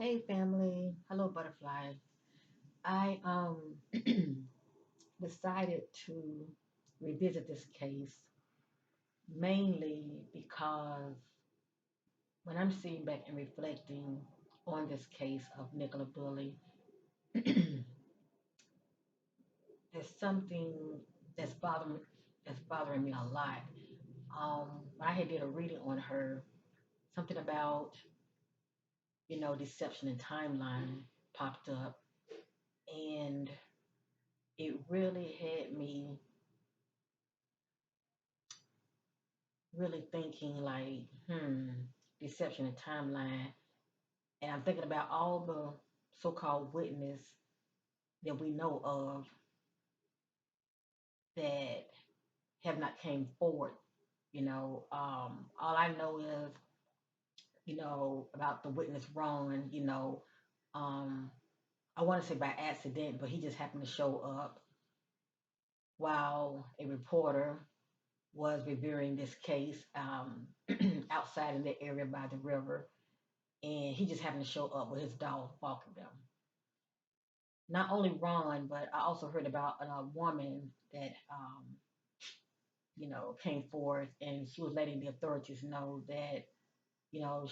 Hey family, hello butterfly. I decided to revisit this case mainly because when I'm sitting back and reflecting on this case of Nicola Bulley, there's something that's bothering me a lot. I had did a reading on her, something about deception and timeline popped up, and it really had me really thinking like, deception and timeline. And I'm thinking about all the so-called witness that we know of that have not came forward. All I know is, about the witness Ron, um, I want to say by accident, but he just happened to show up while a reporter was reviewing this case outside in the area by the river, and he just happened to show up with his dog walking them. Not only Ron, but I also heard about a woman that came forth, and she was letting the authorities know that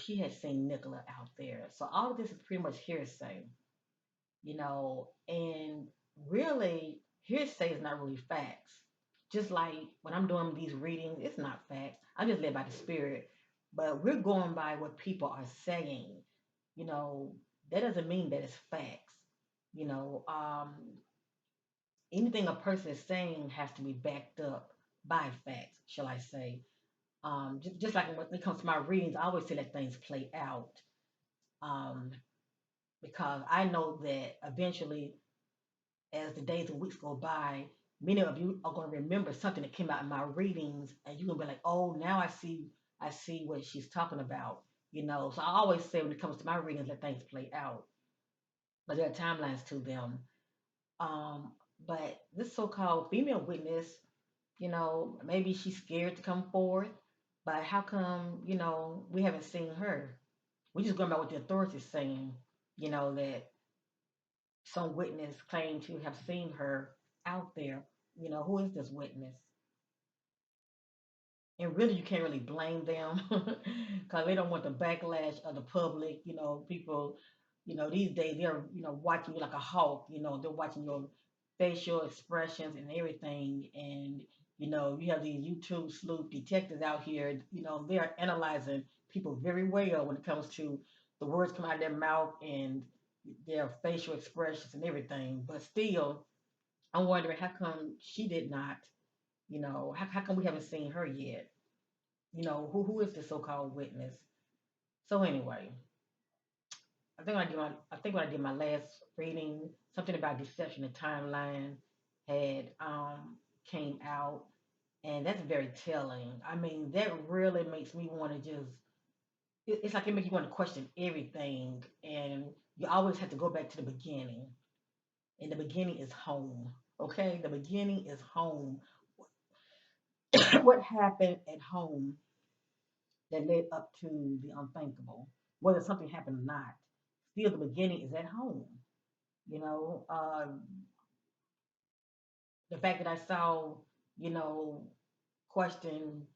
she had seen Nicola out there. So all of this is pretty much hearsay, and really hearsay is not really facts. Just like when I'm doing these readings, it's not facts. I'm just led by the spirit, but we're going by what people are saying. You know, that doesn't mean that it's facts. You know, um, Anything a person is saying has to be backed up by facts, shall I say. Just like when it comes to my readings, I always say let things play out, um, because I know that eventually, as the days and weeks go by, many of you are going to remember something that came out in my readings, and you're going to be like, "Oh, now I see what she's talking about." So I always say when it comes to my readings, let things play out, but there are timelines to them. Um, but this so-called female witness, maybe she's scared to come forward, but how come, we haven't seen her? We're just going by what the authorities saying, that some witness claimed to have seen her out there. Who is this witness? And really, you can't really blame them because they don't want the backlash of the public. People, these days they're, watching you like a hawk. They're watching your facial expressions and everything. And, you have these YouTube sleuth detectives out here, they are analyzing people very well when it comes to the words come out of their mouth and their facial expressions and everything. But still, I'm wondering how come she did not, how come we haven't seen her yet? Who is the so-called witness? So anyway, I think when I did my last reading, something about deception and timeline had came out, and that's very telling. I mean, that really makes me want to just. It's like it makes you want to question everything, and you always have to go back to the beginning. And the beginning is home. Okay, the beginning is home. What happened at home that led up to the unthinkable, whether something happened or not. Still, the beginning is at home. You know, uh, the fact that I saw, you know, question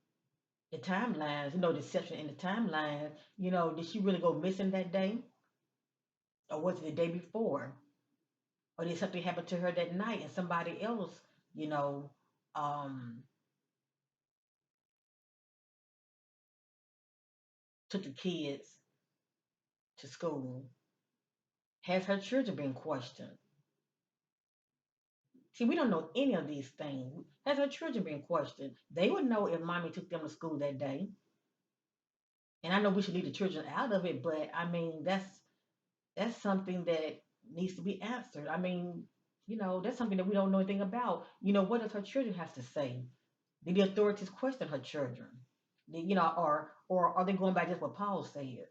the timelines, deception in the timelines. Did she really go missing that day, or was it the day before, or did something happen to her that night and somebody else, you know, um, took the kids to school? Has her children been questioned? See, we don't know any of these things. Has her children been questioned? They would know if mommy took them to school that day. And I know we should leave the children out of it, but I mean that's something that needs to be answered. I mean, that's something that we don't know anything about. What does her children have to say? Did the authorities question her children? Or are they going by just what Paul said?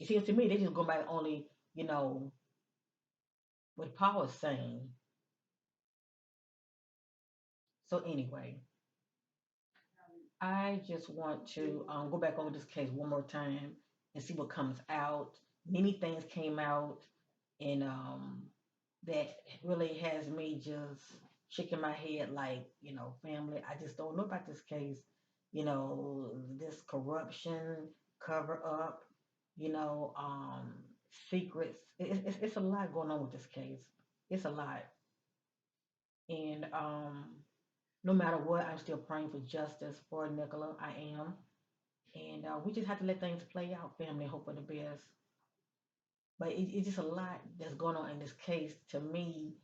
It seems to me they just go by only, you know, what Paul is saying. So anyway, I just want to go back over this case one more time and see what comes out. Many things came out, and that really has me just shaking my head like, family, I just don't know about this case. This corruption, cover up, you know, um, secrets. It's a lot going on with this case. It's a lot. And no matter what, I'm still praying for justice for Nicola. I am. And we just have to let things play out, family, hope for the best. But it's just a lot that's going on in this case. To me,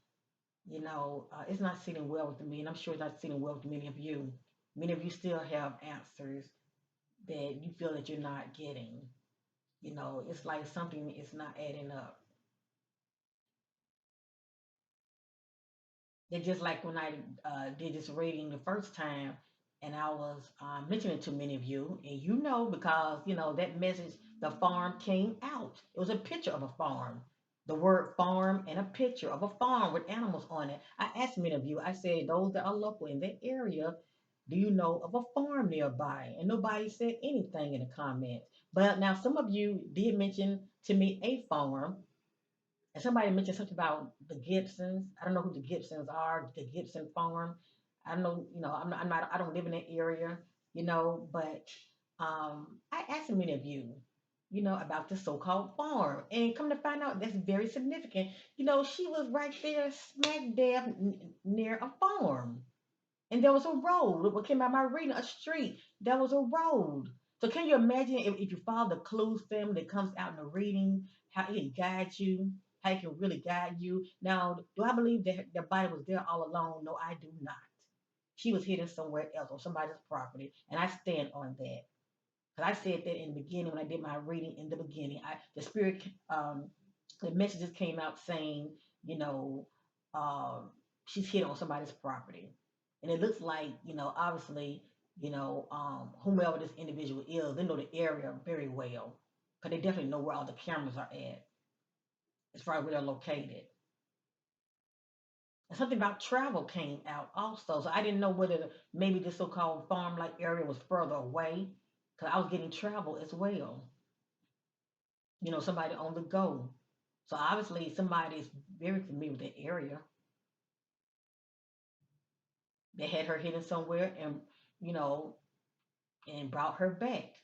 it's not sitting well with me, and I'm sure it's not sitting well with many of you. Many of you still have answers that you feel that you're not getting. It's like something is not adding up. They just like when I did this reading the first time, and I was mentioning to many of you, and because that message, the farm came out. It was a picture of a farm, the word farm, and a picture of a farm with animals on it. I asked many of you. I said, those that are local in that area, do you know of a farm nearby? And nobody said anything in the comments. But now some of you did mention to me a farm, and somebody mentioned something about the Gibsons. I don't know who the Gibsons are, the Gibson farm. I don't know, I don't live in that area, but I asked many of you, about this so-called farm. And come to find out, that's very significant. She was right there, smack dab near a farm. And there was a road. What came out my reading, a street. There was a road. So can you imagine if you follow the clues, family, that comes out in the reading, how it can guide you, how it can really guide you. Now, do I believe that the body was there all along? No, I do not. She was hidden somewhere else on somebody's property, and I stand on that. Because I said that in the beginning when I did my reading in the beginning. The spirit, the messages came out saying, you know, um, she's hid on somebody's property. And it looks like, obviously, whomever this individual is, they know the area very well. Because they definitely know where all the cameras are at, as far as where they're located. And something about travel came out also. So I didn't know whether maybe this so called farm like area was further away. Because I was getting travel as well. Somebody on the go. So obviously somebody is very familiar with that area. They had her hidden somewhere and, you know, and brought her back.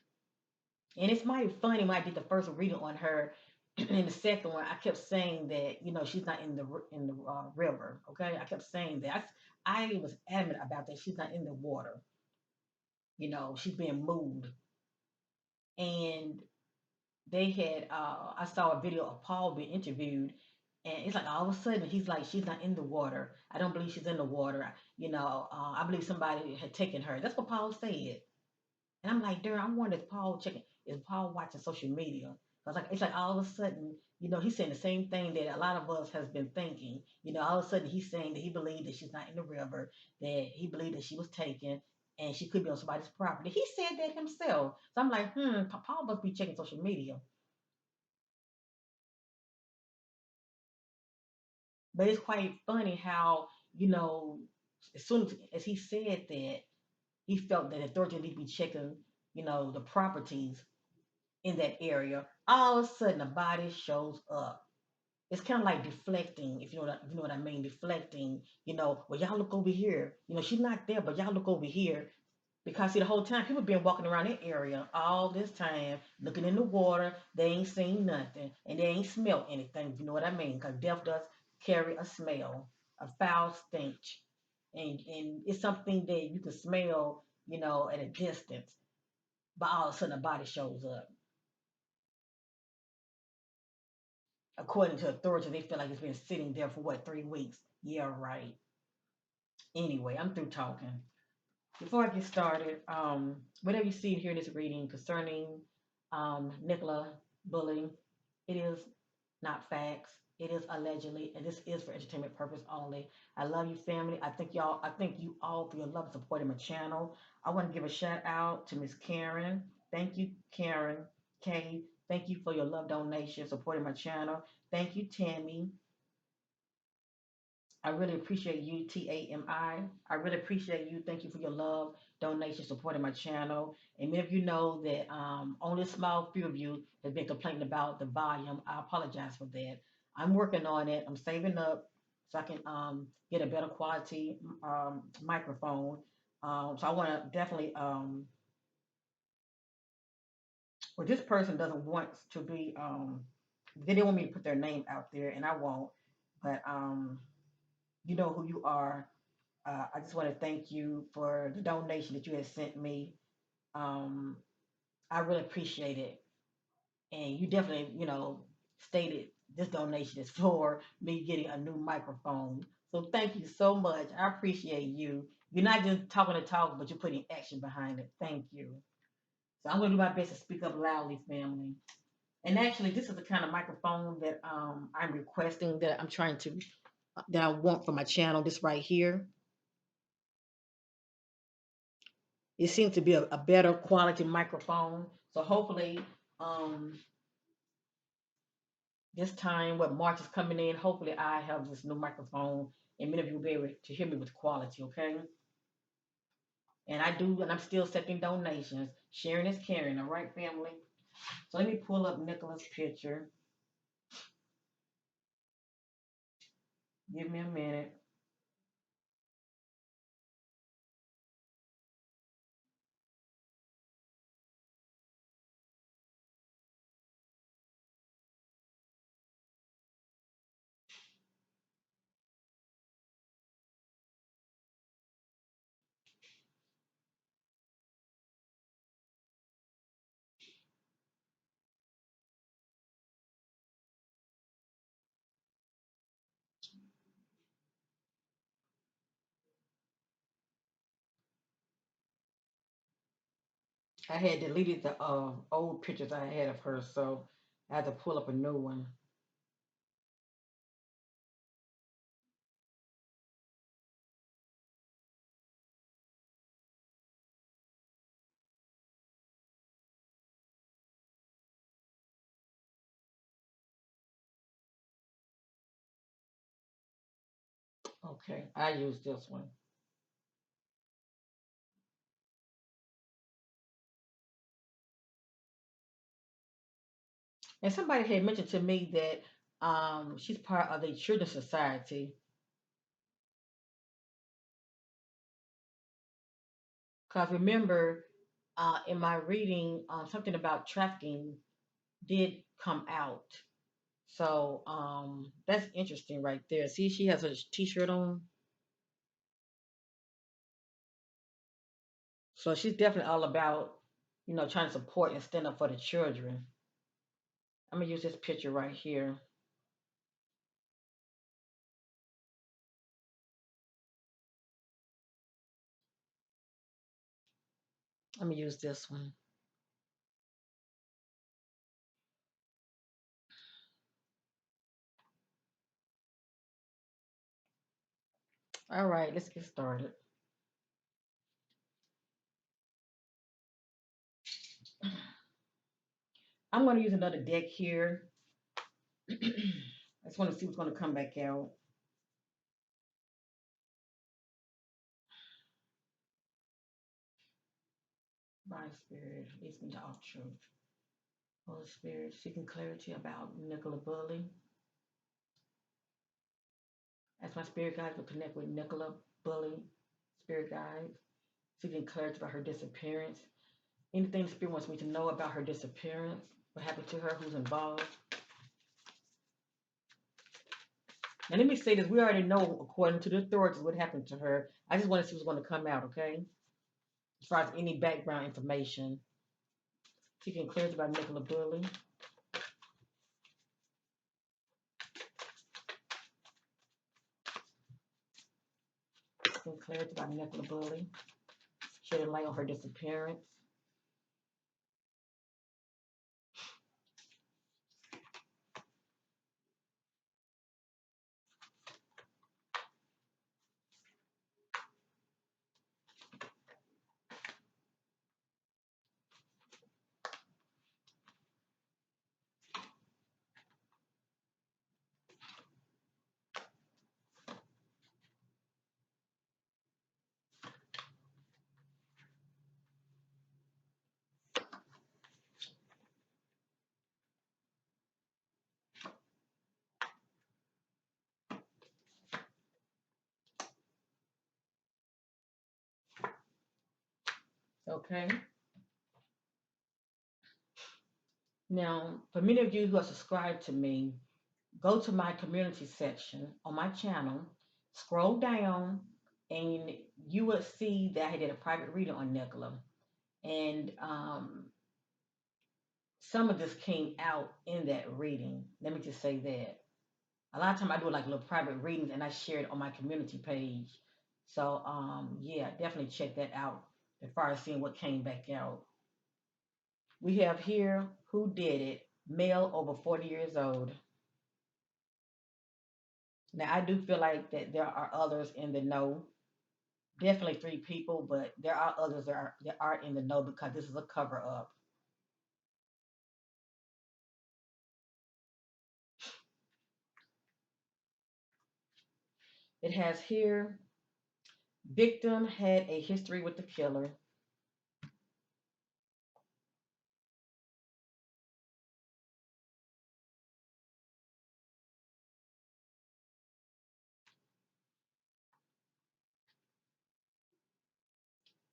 And it's mighty funny when I did the first reading on her. In the second one, I kept saying that she's not in the river. Okay, I kept saying that. I was adamant about that. She's not in the water. She's being moved. And they had I saw a video of Paul being interviewed, and it's like all of a sudden he's like, she's not in the water. I don't believe she's in the water. I believe somebody had taken her. That's what Paul said. And I'm like, Darren, I wonder if Paul checking, is Paul watching social media? Cause like it's like all of a sudden, he's saying the same thing that a lot of us has been thinking. All of a sudden he's saying that he believed that she's not in the river, that he believed that she was taken, and she could be on somebody's property. He said that himself. So I'm like, Paul must be checking social media. But it's quite funny how, as soon as he said that, he felt that authorities need to be checking, the properties in that area. All of a sudden, a body shows up. It's kind of like deflecting, if you know what I mean. Deflecting, well, y'all look over here. She's not there, but y'all look over here. Because see, the whole time people been walking around that area all this time, looking in the water. They ain't seen nothing, and they ain't smelled anything. If you know what I mean? Because death does carry a smell, a foul stench, and it's something that you can smell, at a distance. But all of a sudden, a body shows up. According to authorities, they feel like it's been sitting there for what, 3 weeks? Yeah, right. Anyway, I'm through talking. Before I get started, whatever you see and hear in this reading concerning Nicola Bulley, it is not facts. It is allegedly, and this is for entertainment purpose only. I love you, family. I thank y'all. I thank you all for your love and support in my channel. I want to give a shout out to Miss Karen. Thank you, Karen K. Thank you for your love donation, supporting my channel. Thank you, Tammy. I really appreciate you, TAMI. I really appreciate you. Thank you for your love, donation, supporting my channel. And many of you know that only a small few of you have been complaining about the volume. I apologize for that. I'm working on it. I'm saving up so I can get a better quality microphone. So I want to definitely, well, this person doesn't want to be, they didn't want me to put their name out there, and I won't. But you know who you are. I just want to thank you for the donation that you had sent me. Um, I really appreciate it. And you definitely, stated this donation is for me getting a new microphone. So thank you so much. I appreciate you. You're not just talking to talk, but you're putting action behind it. Thank you. So I'm going to do my best to speak up loudly, family. And actually, this is the kind of microphone that I'm requesting that I'm trying to, that I want for my channel, this right here. It seems to be a better quality microphone. So hopefully, um, this time what March is coming in, hopefully I have this new microphone and many of you will be able to hear me with quality, okay? And I'm still accepting donations. Sharing is caring, all right, family? So let me pull up Nicola's picture. Give me a minute. I had deleted the old pictures I had of her, so I had to pull up a new one. Okay, I use this one. And somebody had mentioned to me that she's part of the Children's Society. Because remember, in my reading, something about trafficking did come out. So that's interesting right there. See, she has a t-shirt on. So she's definitely all about, trying to support and stand up for the children. I'm going to use this picture right here. Let me use this one. All right, let's get started. I'm going to use another deck here. I just want to see what's going to come back out. My spirit leads me to all truth. Holy Spirit, seeking clarity about Nicola Bulley. As my spirit guides will connect with Nicola Bulley, spirit guides, seeking clarity about her disappearance. Anything the spirit wants me to know about her disappearance, what happened to her, who's involved. Now let me say this, we already know according to the authorities what happened to her. I just want to see what's going to come out, okay? As far as any background information. Seeking clarity about Nicola Bulley. Seeking clarity about Nicola Bulley. Shedding light on her disappearance. Okay. Now, for many of you who are subscribed to me, go to my community section on my channel, scroll down, and you will see that I did a private reading on Nicola. And some of this came out in that reading. Let me just say that. A lot of time I do like little private readings and I share it on my community page. So yeah, definitely check that out as far as seeing what came back out. We have here who did it, male over 40 years old. Now I do feel like that there are others in the know. Definitely three people, but there are others that are in the know because this is a cover up. It has here victim had a history with the killer.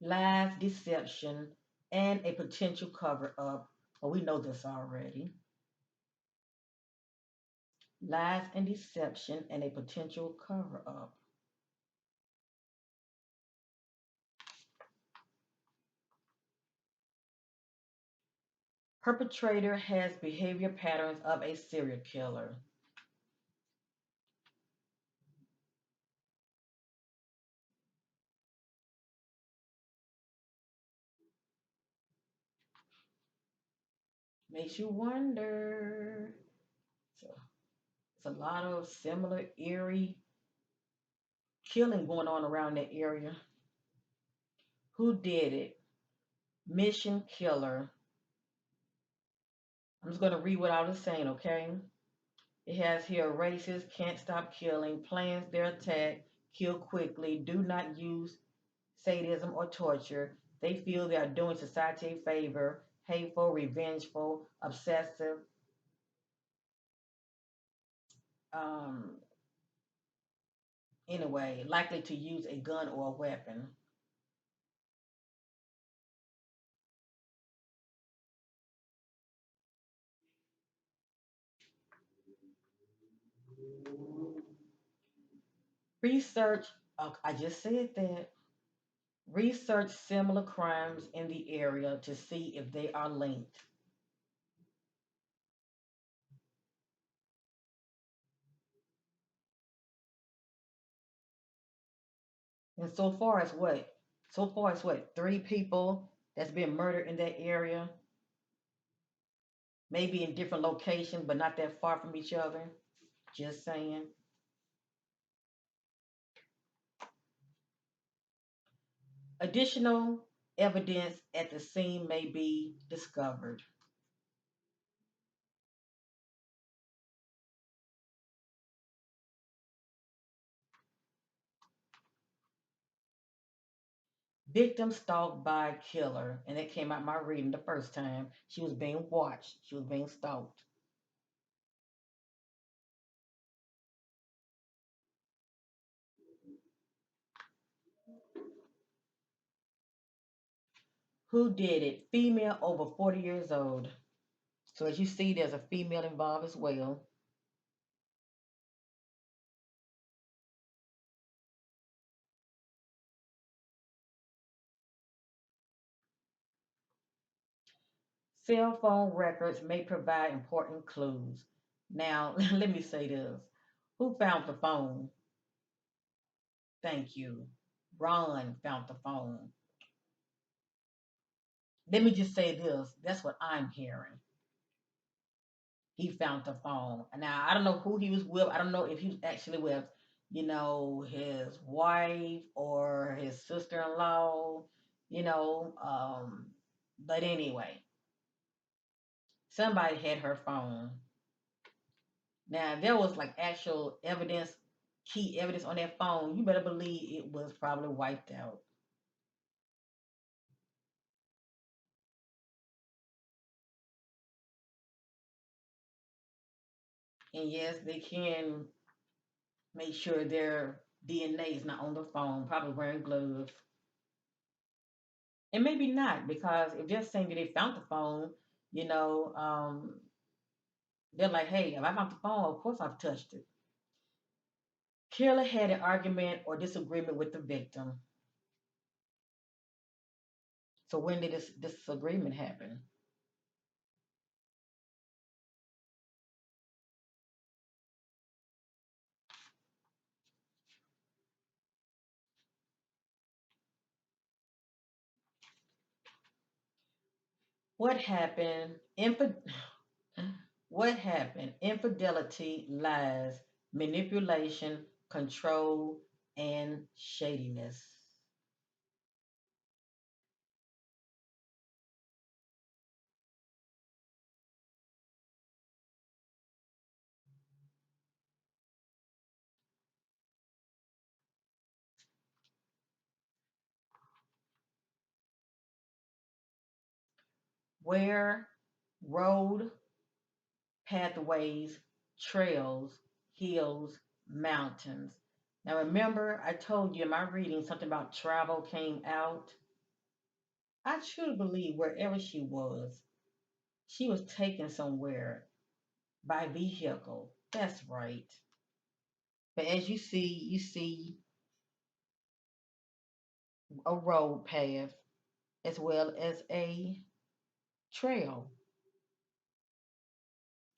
Lies, deception, and a potential cover up. Well, we know this already. Lies and deception and a potential cover up. Perpetrator has behavior patterns of a serial killer. Makes you wonder. So it's a lot of similar, eerie killing going on around that area. Who did it? Mission killer. I'm just going to read what I was saying, okay? It has here racist, can't stop killing, plans their attack, kill quickly, do not use sadism or torture. They feel they are doing society a favor, hateful, revengeful, obsessive, um, anyway, likely to use a gun or a weapon. Research, I just said that. Research similar crimes in the area to see if they are linked. And so far as what? Three people that's been murdered in that area, maybe in different locations, but not that far from each other. Just saying. Additional evidence at the scene may be discovered. Victim stalked by killer, and it came out my reading the first time. She was being watched. She was being stalked. Who did it? Female over 40 years old. So as you see, there's a female involved as well. Cell phone records may provide important clues. Now, let me say this. Who found the phone? Thank you. Ron found the phone. Let me just say this. That's what I'm hearing. He found the phone. Now, I don't know who he was with. I don't know if he was actually with, his wife or his sister-in-law, you know. But anyway, somebody had her phone. Now, there was like actual evidence, key evidence on that phone. You better believe it was probably wiped out. And yes, they can make sure their DNA is not on the phone, probably wearing gloves. And maybe not, because if they're saying that they found the phone, you know, they're like, hey, if I found the phone, of course I've touched it. Killer had an argument or disagreement with the victim. So when did this disagreement happen? What happened? What happened? Infidelity, lies, manipulation, control, and shadiness. Where road, pathways, trails, hills, mountains. Now remember, I told you in my reading something about travel came out. I truly believe wherever she was taken somewhere by vehicle. That's right. But as you see a road path as well as a trail.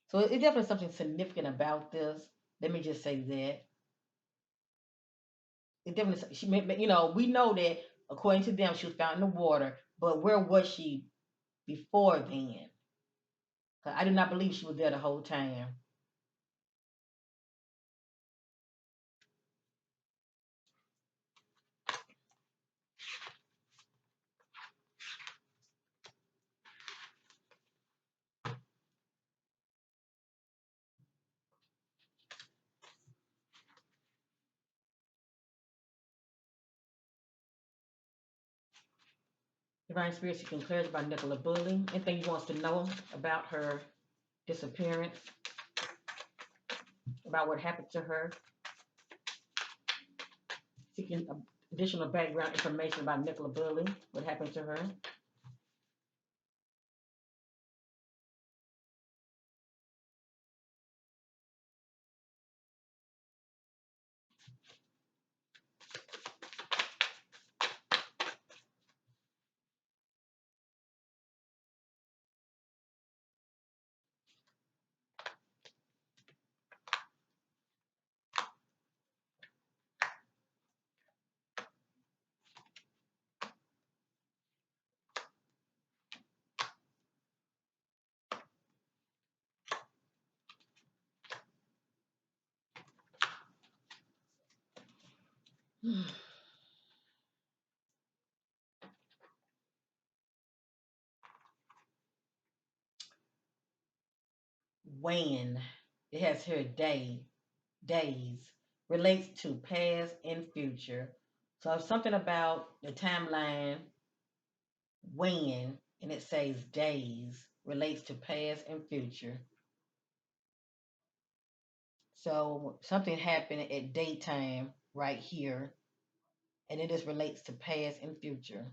So it's definitely something significant about this. Let me just say that. It definitely, we know that according to them, she was found in the water, but where was she before then? 'Cause I do not believe she was there the whole time. Divine Spirit seeking clarity by Nicola Bulley. Anything you want us to know about her disappearance, about what happened to her, seeking additional background information about Nicola Bulley, what happened to her. When it has here days, relates to past and future. So if something about the timeline when and it says days relates to past and future. So something happened at daytime right here, and it just relates to past and future.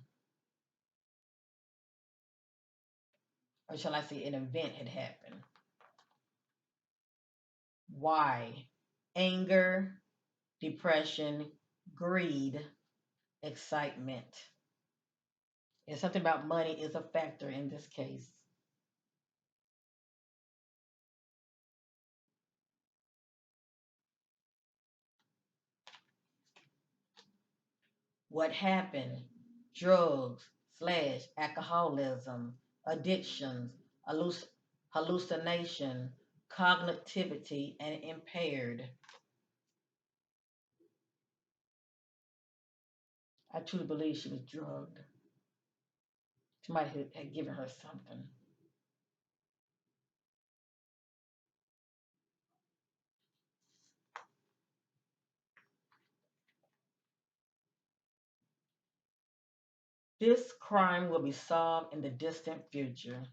Or shall I say an event had happened? Why? Anger, depression, greed, excitement. And something about money is a factor in this case. What happened? Drugs slash alcoholism, addictions, halluc- hallucination, cognitivity, and impaired. I truly believe she was drugged. Somebody had given her something. This crime will be solved in the distant future.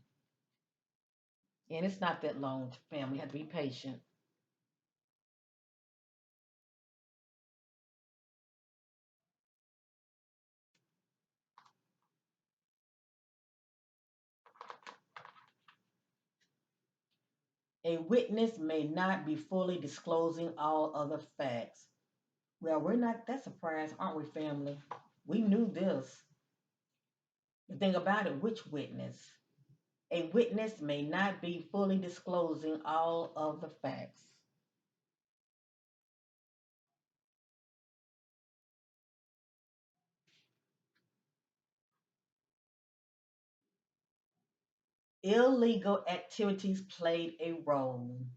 And it's not that long, family. You have to be patient. A witness may not be fully disclosing all other facts. Well, we're not that surprised, aren't we, family? We knew this. The thing about it, which witness? A witness may not be fully disclosing all of the facts. Illegal activities played a role.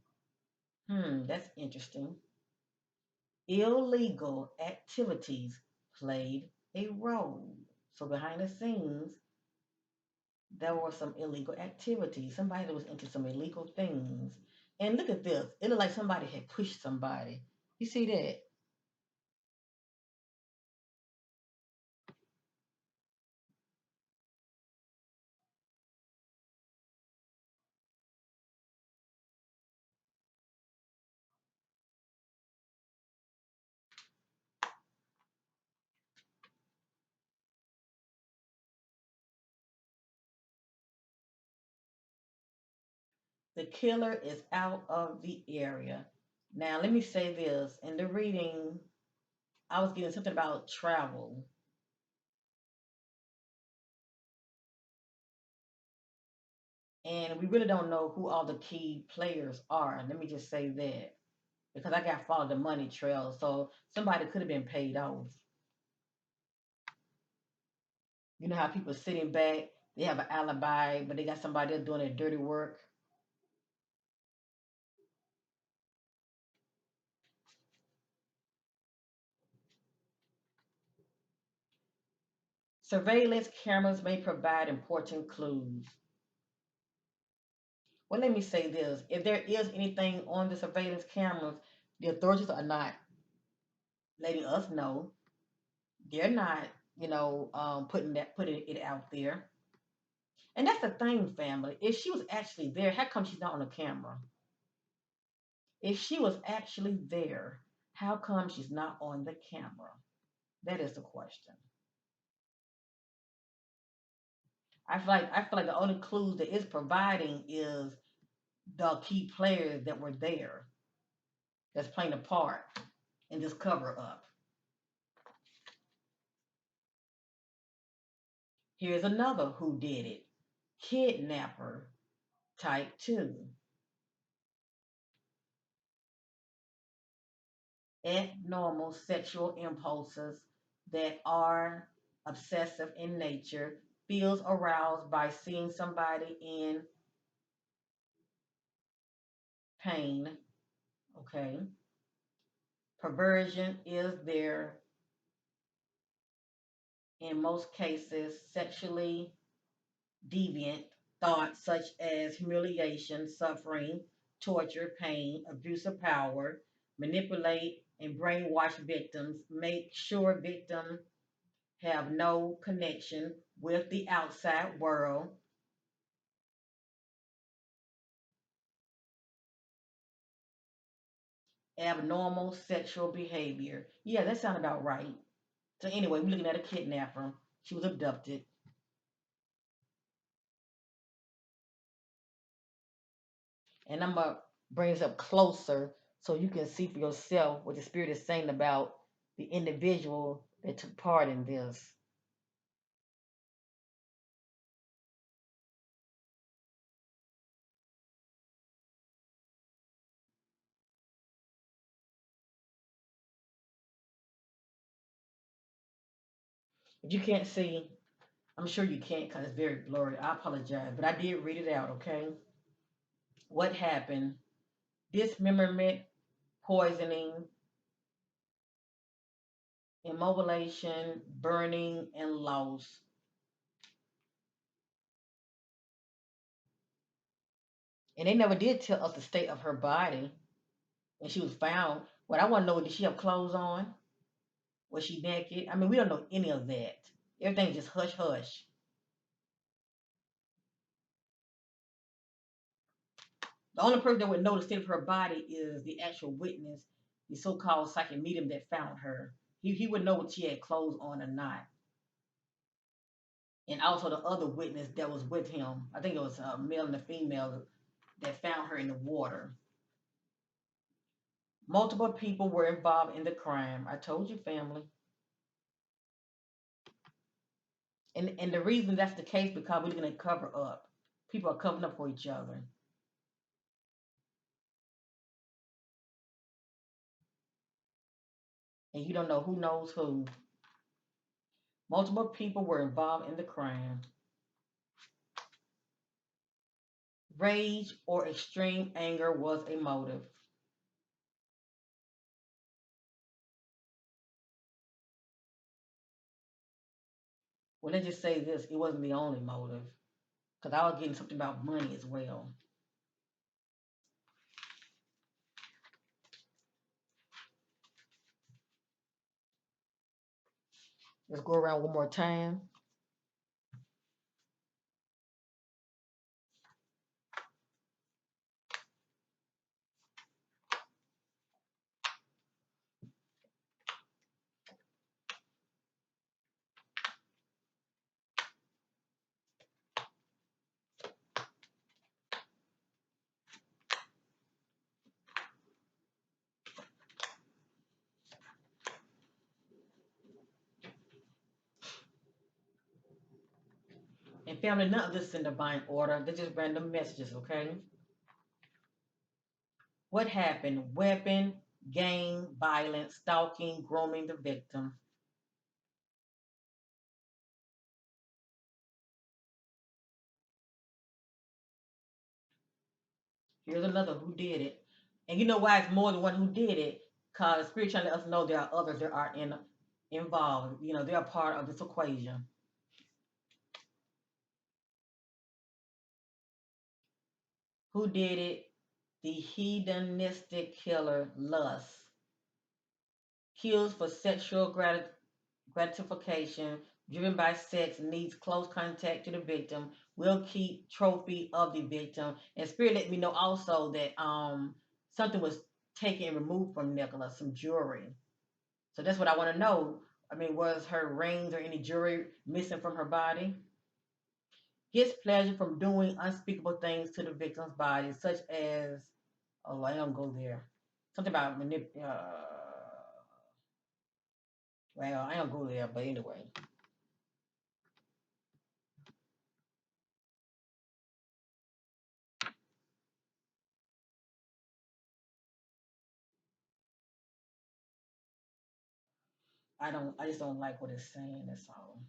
That's interesting. Illegal activities played a role. So behind the scenes, there were some illegal activities. Somebody that was into some illegal things. And look at this. It looked like somebody had pushed somebody. You see that? The killer is out of the area. Now, let me say this. In the reading, I was getting something about travel. And we really don't know who all the key players are. Let me just say that. Because I got to follow the money trail. So somebody could have been paid off. You know how people sitting back, they have an alibi, but they got somebody else doing their dirty work. Surveillance cameras may provide important clues. Well, let me say this. If there is anything on the surveillance cameras, the authorities are not letting us know. They're not, putting it out there. And that's the thing, family. If she was actually there, how come she's not on the camera? If she was actually there, how come she's not on the camera? That is the question. I feel like the only clues that it's providing is the key players that were there that's playing a part in this cover up. Here's another who did it. Kidnapper type 2. Abnormal sexual impulses that are obsessive in nature, feels aroused by seeing somebody in pain. Okay. Perversion is there in most cases sexually deviant thoughts such as humiliation, suffering, torture, pain, abuse of power, manipulate and brainwash victims, make sure victims have no connection with the outside world, abnormal sexual behavior. Yeah, that sounds about right. So anyway, we're looking at a kidnapper. She was abducted. And I'm going to bring this up closer so you can see for yourself what the Spirit is saying about the individual that took part in this. If you can't see, I'm sure you can't because it's very blurry. I apologize, but I did read it out, okay? What happened? Dismemberment, poisoning, immobilization, burning, and loss. And they never did tell us the state of her body when she was found. What I want to know, did she have clothes on? Was she naked? I mean, we don't know any of that. Everything's just hush hush. The only person that would know the state of her body is the actual witness, the so-called psychic medium that found her. He would know if she had clothes on or not. And also the other witness that was with him. I think it was a male and a female. that found her in the water. Multiple people were involved in the crime. I told you, family. And the reason that's the case because we're going to cover up. People are covering up for each other. And you don't know who knows who. Multiple people were involved in the crime. Rage or extreme anger was a motive. Well, let's just say this: it wasn't the only motive, because I was getting something about money as well. Let's go around one more time. And family, none of this is in divine order. They're just random messages, okay? What happened? Weapon, gang, violence, stalking, grooming the victim. Here's another who did it. And you know why it's more than one who did it? Because Spirit trying to let us know there are others that are involved. You know, they are part of this equation. Who did it? The hedonistic killer, lust. Kills for sexual gratification, driven by sex, needs close contact to the victim, will keep trophy of the victim. And Spirit let me know also that something was taken and removed from Nicola, some jewelry. So that's what I want to know. I mean, was her rings or any jewelry missing from her body? Gets pleasure from doing unspeakable things to the victim's body, such as, oh, I don't go there. Something about well, I don't go there, but anyway, I just don't like what it's saying. That's all.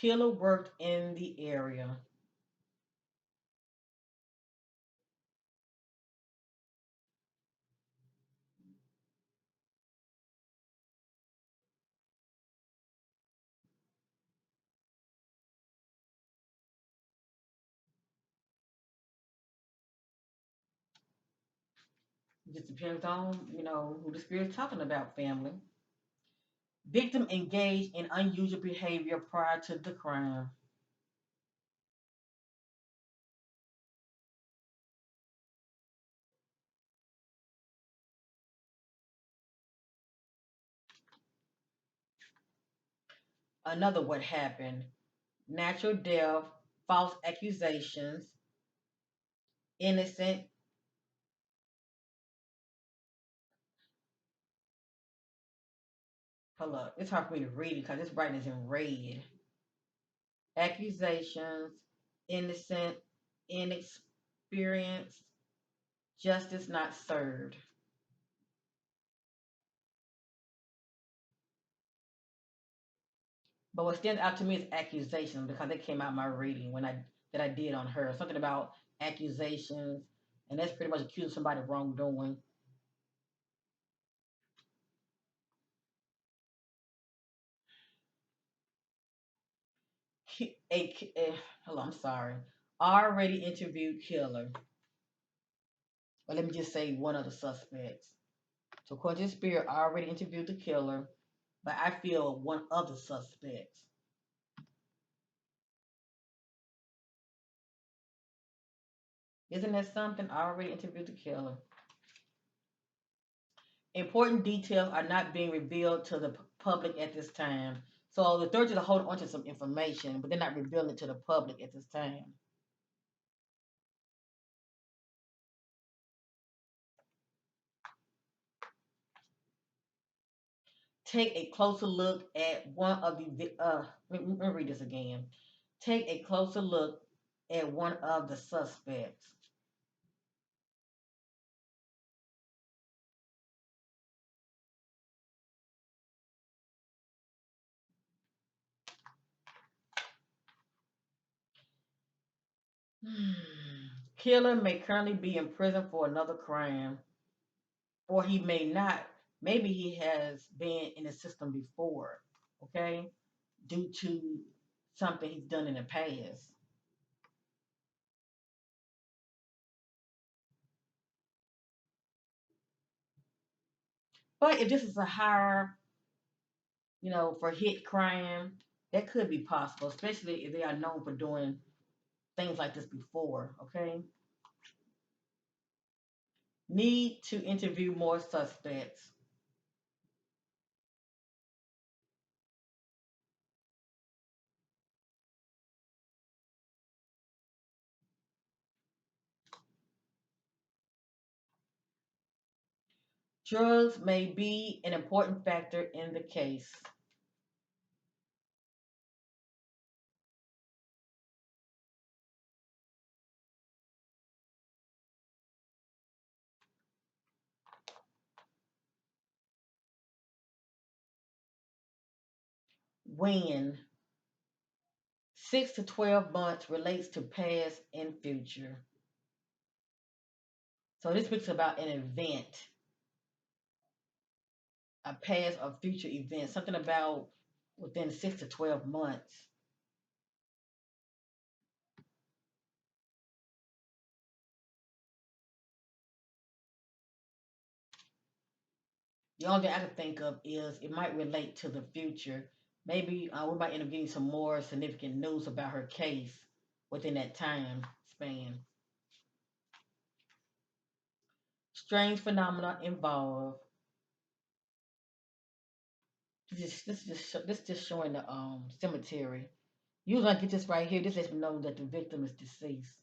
Killer worked in the area. It just depends on, who the spirit's talking about, family. Victim engaged in unusual behavior prior to the crime. Another what happened. Natural death, false accusations, innocent. Hold up. It's hard for me to read it because this writing is in red. Accusations, innocent, inexperienced, justice not served. But what stands out to me is accusations because they came out in my reading when I did on her. Something about accusations, and that's pretty much accusing somebody of wrongdoing. Hello, I'm sorry. Already interviewed killer. But let me just say one of the suspects. So according to the spirit, I already interviewed the killer, but I feel one of the suspects. Isn't that something? I already interviewed the killer. Important details are not being revealed to the public at this time. So the authorities are holding onto some information, but they're not revealing it to the public at this time. Take a closer look at one of the. Let me read this again. Take a closer look at one of the suspects. Hmm. Killer may currently be in prison for another crime, or he may not. Maybe he has been in the system before, okay, due to something he's done in the past. But if this is a higher, for hit crime, that could be possible, especially if they are known for doing things like this before, okay? Need to interview more suspects. Drugs may be an important factor in the case. When 6 to 12 months relates to past and future. So this speaks about an event, a past or future event, something about within 6 to 12 months. The only thing I can think of is it might relate to the future. Maybe we might end up getting some more significant news about her case within that time span. Strange phenomena involved. This just showing the cemetery. Usually I get this right here. This lets me know that the victim is deceased.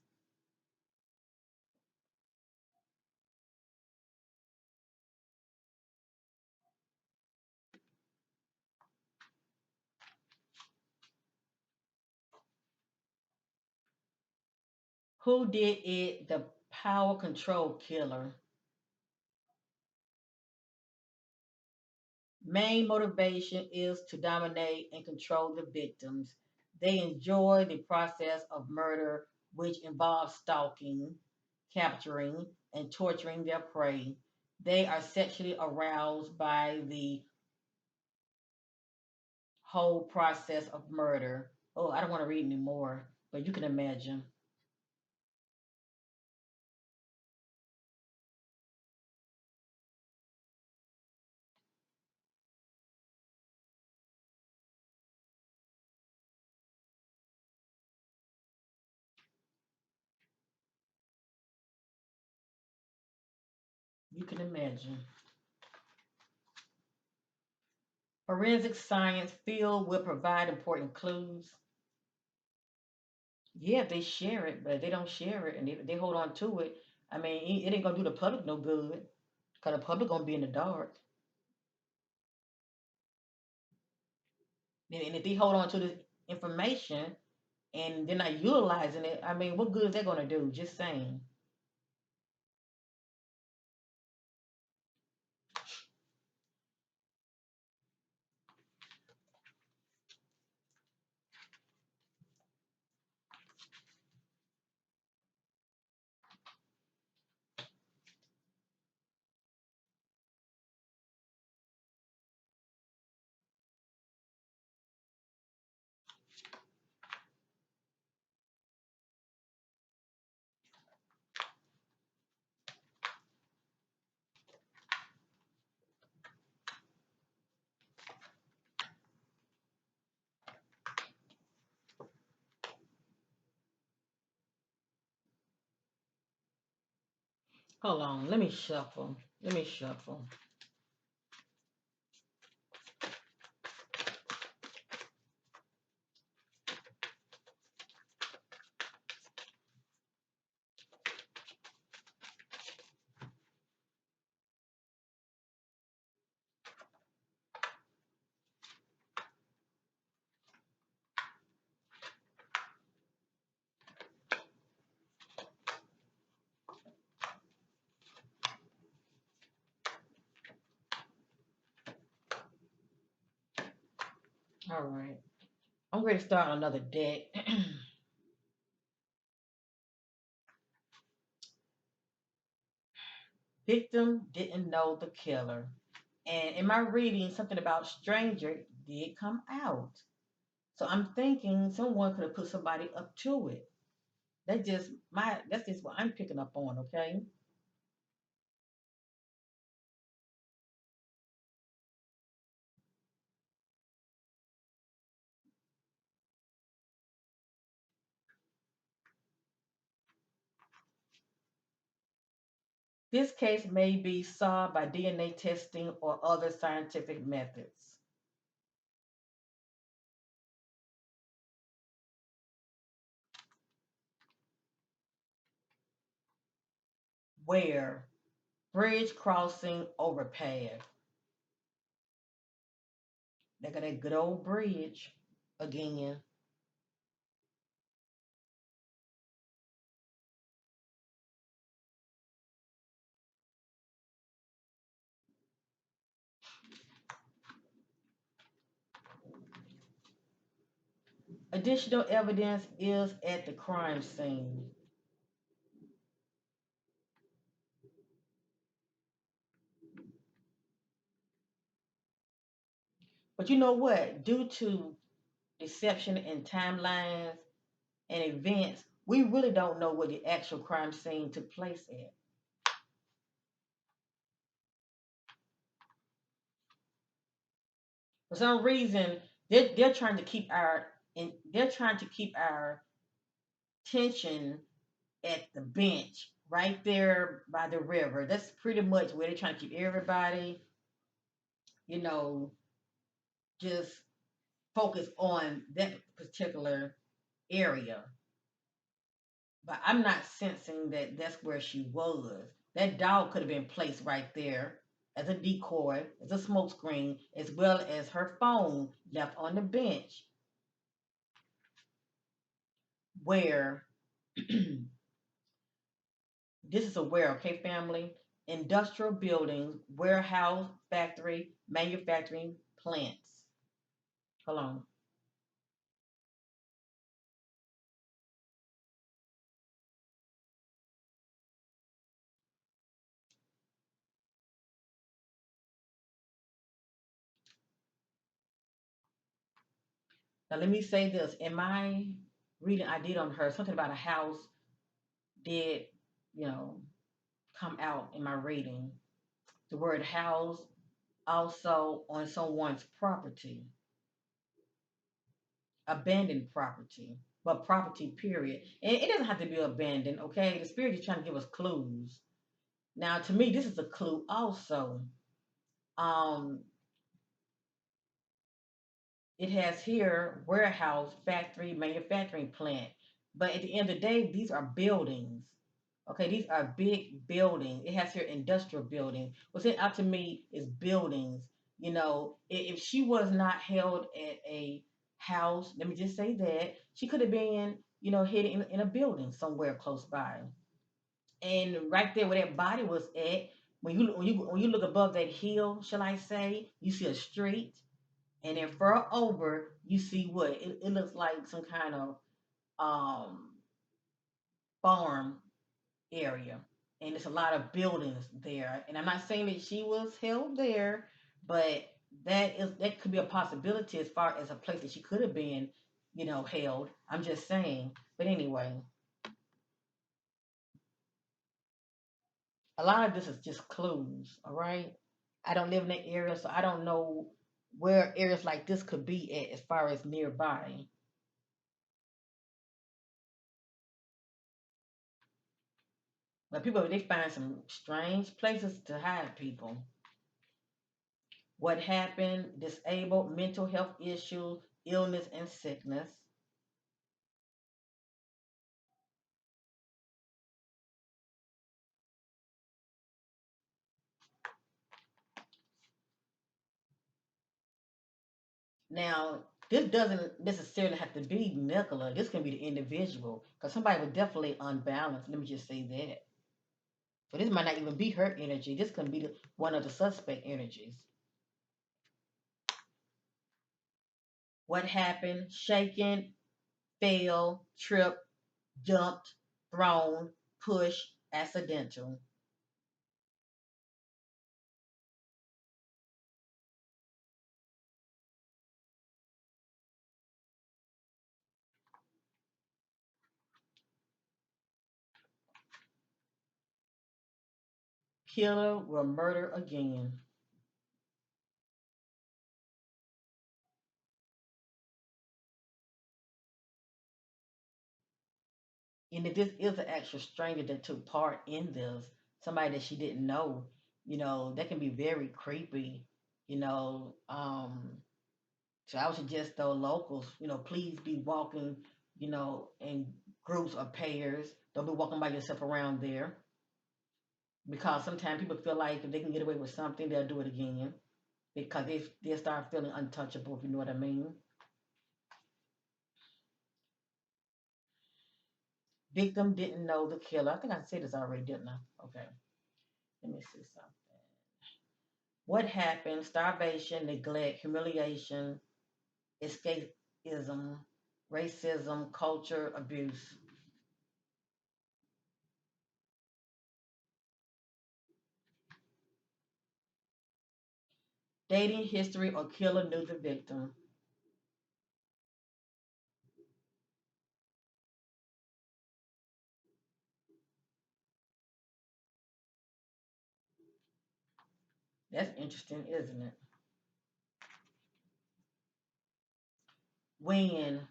Who did it? The power control killer. Main motivation is to dominate and control the victims. They enjoy the process of murder, which involves stalking, capturing, and torturing their prey. They are sexually aroused by the whole process of murder. Oh, I don't want to read anymore, but you can imagine. You can imagine. Forensic science field will provide important clues. Yeah, they share it, but if they don't share it and they hold on to it, I mean, it ain't gonna do the public no good because the public gonna be in the dark. And if they hold on to this information and they're not utilizing it, I mean, what good is that gonna do? Just saying. Hold on, let me shuffle. Let me shuffle. All right. I'm ready to start another deck. Victim didn't know the killer. And in my reading, something about stranger did come out. So I'm thinking someone could have put somebody up to it. That's just what I'm picking up on, okay? This case may be solved by DNA testing or other scientific methods. Where? Bridge crossing overpass. They got a good old bridge again. Additional evidence is at the crime scene. But you know what? Due to deception in timelines and events, we really don't know where the actual crime scene took place at. For some reason, they're trying to keep they're trying to keep our tension at the bench right there by the river. That's pretty much where they're trying to keep everybody, you know, just focused on that particular area. But I'm not sensing that that's where she was. That dog could have been placed right there as a decoy, as a smokescreen, as well as her phone left on the bench where this is a where, okay, family? Industrial buildings, warehouse, factory, manufacturing plants. Hold on. Now let me say this. In my reading I did on her, something about a house did, you know, come out in my reading. The word house also on someone's property, abandoned property, but property period. And it doesn't have to be abandoned, okay? The spirit is trying to give us clues. Now, to me, this is a clue also. Um, it has here warehouse, factory, manufacturing plant. But at the end of the day, these are buildings. Okay, these are big buildings. It has here industrial building. What's it out to me is buildings. You know, if she was not held at a house, let me just say that she could have been, you know, hidden in a building somewhere close by. And right there where that body was at, when you look above that hill, shall I say, you see a street, and then far over you see what it looks like some kind of um farm area, and there's a lot of buildings there. And I'm not saying that she was held there, but that could be a possibility as far as a place that she could have been, you know, held. I'm just saying. But anyway, a lot of this is just clues. All right, I don't live in that area, so I don't know where areas like this could be at as far as nearby. But people, they find some strange places to hide people. What happened, disabled, mental health issues, illness, and sickness. Now, this doesn't necessarily have to be Nicola. This can be the individual because somebody was definitely unbalanced. Let me just say that. So this might not even be her energy. This can be one of the suspect energies. What happened? Shaken, fell, tripped, dumped, thrown, pushed, accidental. Killer will murder again. And if this is an actual stranger that took part in this, somebody that she didn't know, that can be very creepy. You know, so I would suggest though locals, please be walking, in groups or pairs. Don't be walking by yourself around there because sometimes people feel like if they can get away with something, they'll do it again because they start feeling untouchable. If you know what I mean. Victim didn't know the killer. I think I said this already, didn't I? Okay, let me see something. What happened? Starvation, neglect, humiliation, escapism, racism, culture, abuse. Dating history or killer knew the victim. That's interesting, isn't it? When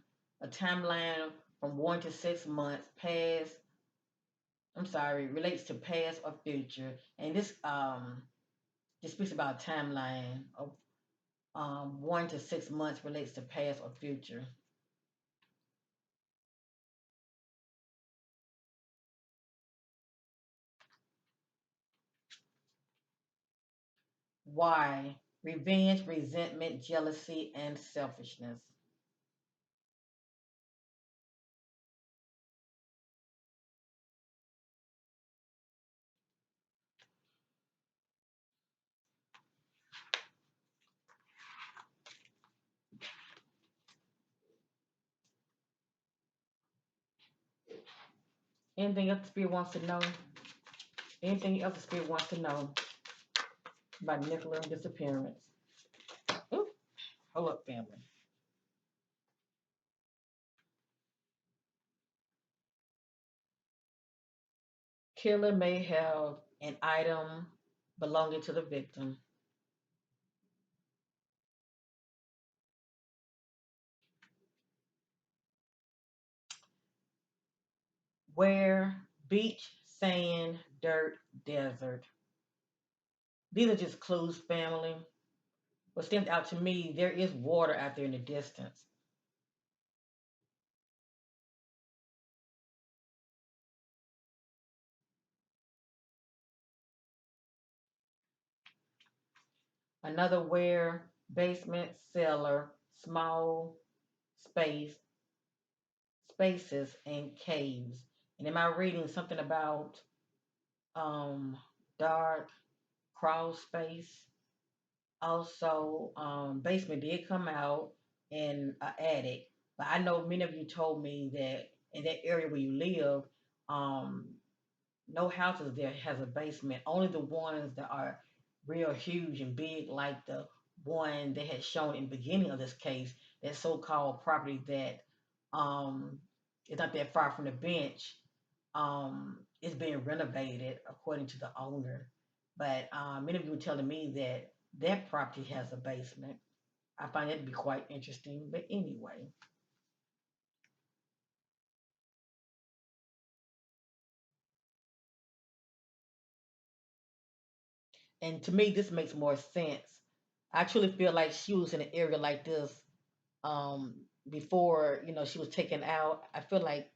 a timeline from 1 to 6 months past, I'm sorry, relates to past or future, and this speaks about a timeline of 1 to 6 months relates to past or future. Why? Revenge, resentment, jealousy, and selfishness. Anything else the spirit wants to know? Anything else the spirit wants to know about Nicola disappearance? Ooh, hold up, family. Killer may have an item belonging to the victim. Where? Beach, sand, dirt, desert. These are just clues, family. What stands out to me, there is water out there in the distance. Another where? Basement, cellar, small space, spaces, and caves. And am I reading something about um, dark crawl space? Also, basement did come out in an attic, but I know many of you told me that in that area where you live, um, no houses there has a basement. Only the ones that are real huge and big, like the one they had shown in the beginning of this case, that so-called property that um, is not that far from the bench, is being renovated according to the owner. But many of you were telling me that that property has a basement. I find that to be quite interesting. But anyway, and to me, this makes more sense. I truly feel like she was in an area like this um, before, she was taken out. I feel like,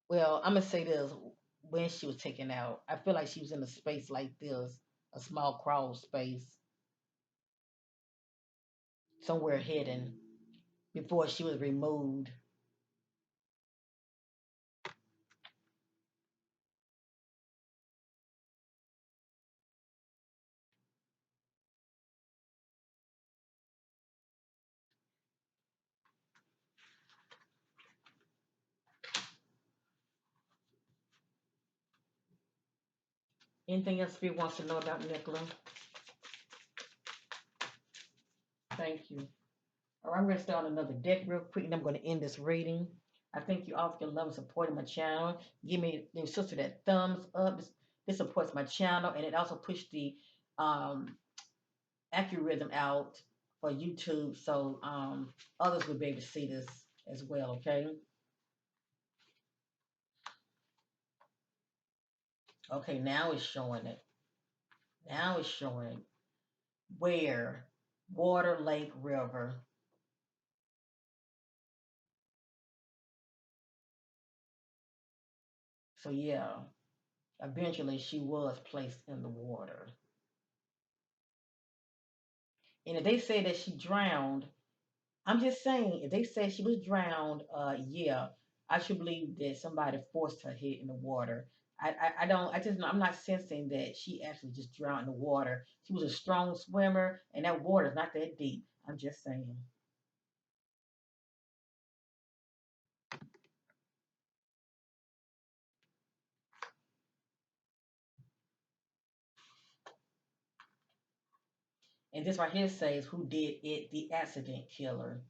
well, I'm gonna say this: when she was taken out, I feel like she was in a space like this, a small crawl space, somewhere hidden before she was removed. Anything else Spirit wants to know about Nicola? Thank you. All right, I'm going to start another deck real quick, and I'm going to end this reading. I thank you all for your love and support in my channel. Give me your sister that thumbs up. This supports my channel, and it also pushes the um, algorithm out for YouTube, so others will be able to see this as well. Okay. Okay. Now it's showing it. Now it's showing where water, lake, river. So yeah, eventually she was placed in the water. And if they say that she drowned, I'm just saying, if they say she was drowned, yeah, I should believe that somebody forced her head in the water. I don't, I just, I'm not sensing that she actually just drowned in the water. She was a strong swimmer, and that water is not that deep. I'm just saying. And this right here says who did it, the accident killer.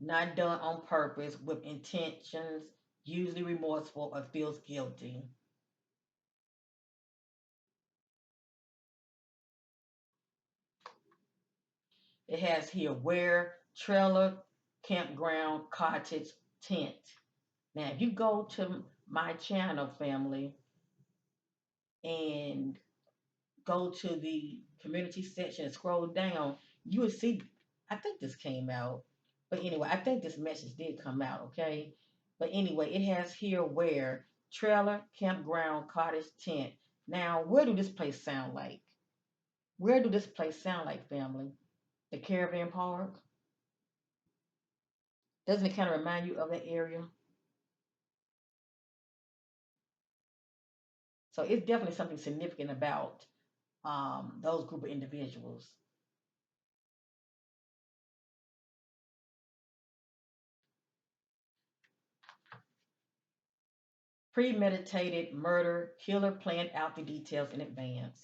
Not done on purpose, with intentions, usually remorseful or feels guilty. It has here where, trailer, campground, cottage, tent. Now, if you go to my channel, family, and go to the community section and scroll down, you will see, I think this came out. But anyway, I think this message did come out, okay? But anyway, it has here where, trailer, campground, cottage, tent. Now, where do this place sound like? Where do this place sound like, family? The caravan park? Doesn't it kind of remind you of that area? So it's definitely something significant about those group of individuals. Premeditated murder, killer planned out the details in advance.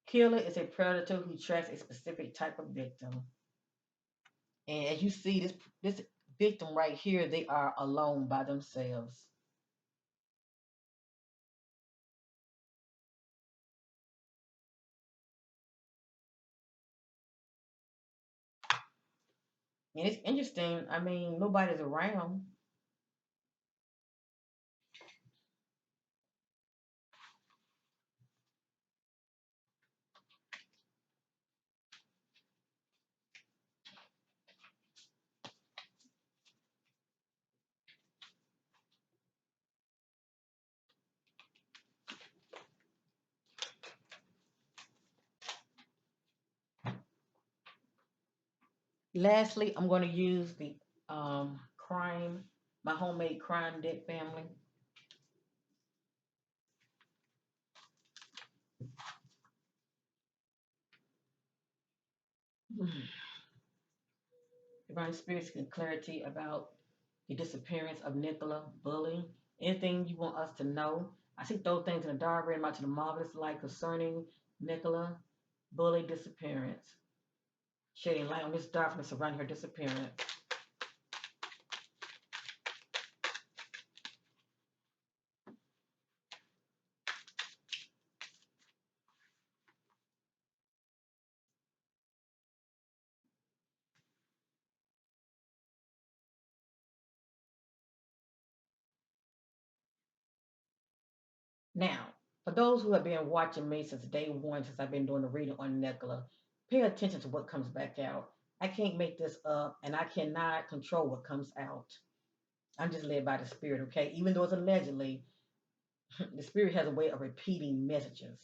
Killer is a predator who tracks a specific type of victim. And as you see, this victim right here, they are alone by themselves. And it's interesting. I mean, nobody's around. Lastly, I'm going to use the crime, my homemade crime deck, family. Divine spirits get clarity about the disappearance of Nicola Bulley. Anything you want us to know? I see those things in the dark, read out to the marvelous light concerning Nicola Bulley disappearance. Shedding light on this darkness surrounding her disappearance. Now, for those who have been watching me since day one, since I've been doing the reading on Nicola, pay attention to what comes back out. I can't make this up, and I cannot control what comes out. I'm just led by the spirit, okay? Even though it's allegedly, the spirit has a way of repeating messages.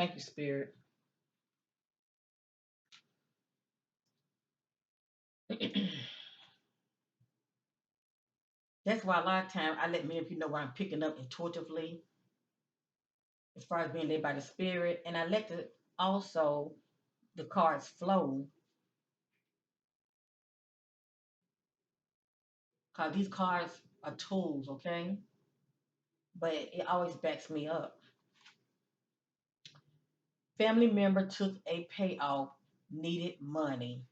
Thank you, Spirit. That's why a lot of times I let many people know what I'm picking up intuitively as far as being led by the Spirit. And I let also the cards flow because these cards are tools, okay? But it always backs me up. Family member took a payoff, needed money.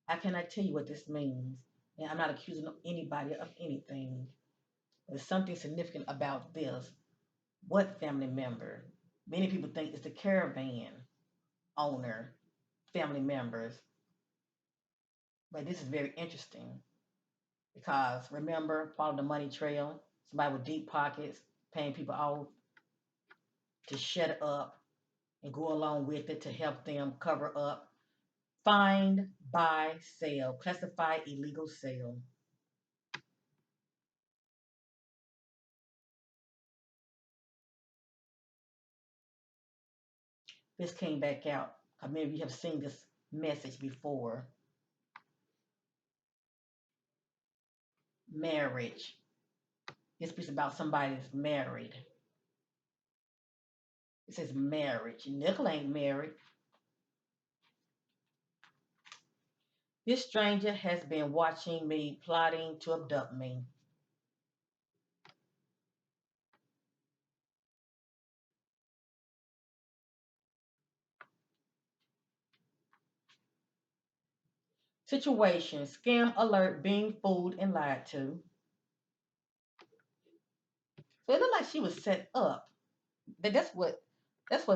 I cannot tell you what this means. And I'm not accusing anybody of anything. There's something significant about this. What family member? Many people think it's the caravan owner, family members. But this is very interesting because remember, follow the money trail. Somebody with deep pockets, paying people off to shut up and go along with it to help them cover up. Find, buy, sell, classify illegal sale. This came back out. Maybe you have seen this message before. Marriage. This piece about somebody that's married. It says marriage. Nicola ain't married. This stranger has been watching me, plotting to abduct me. Situation, scam alert, being fooled and lied to. So it looked like she was set up. That's what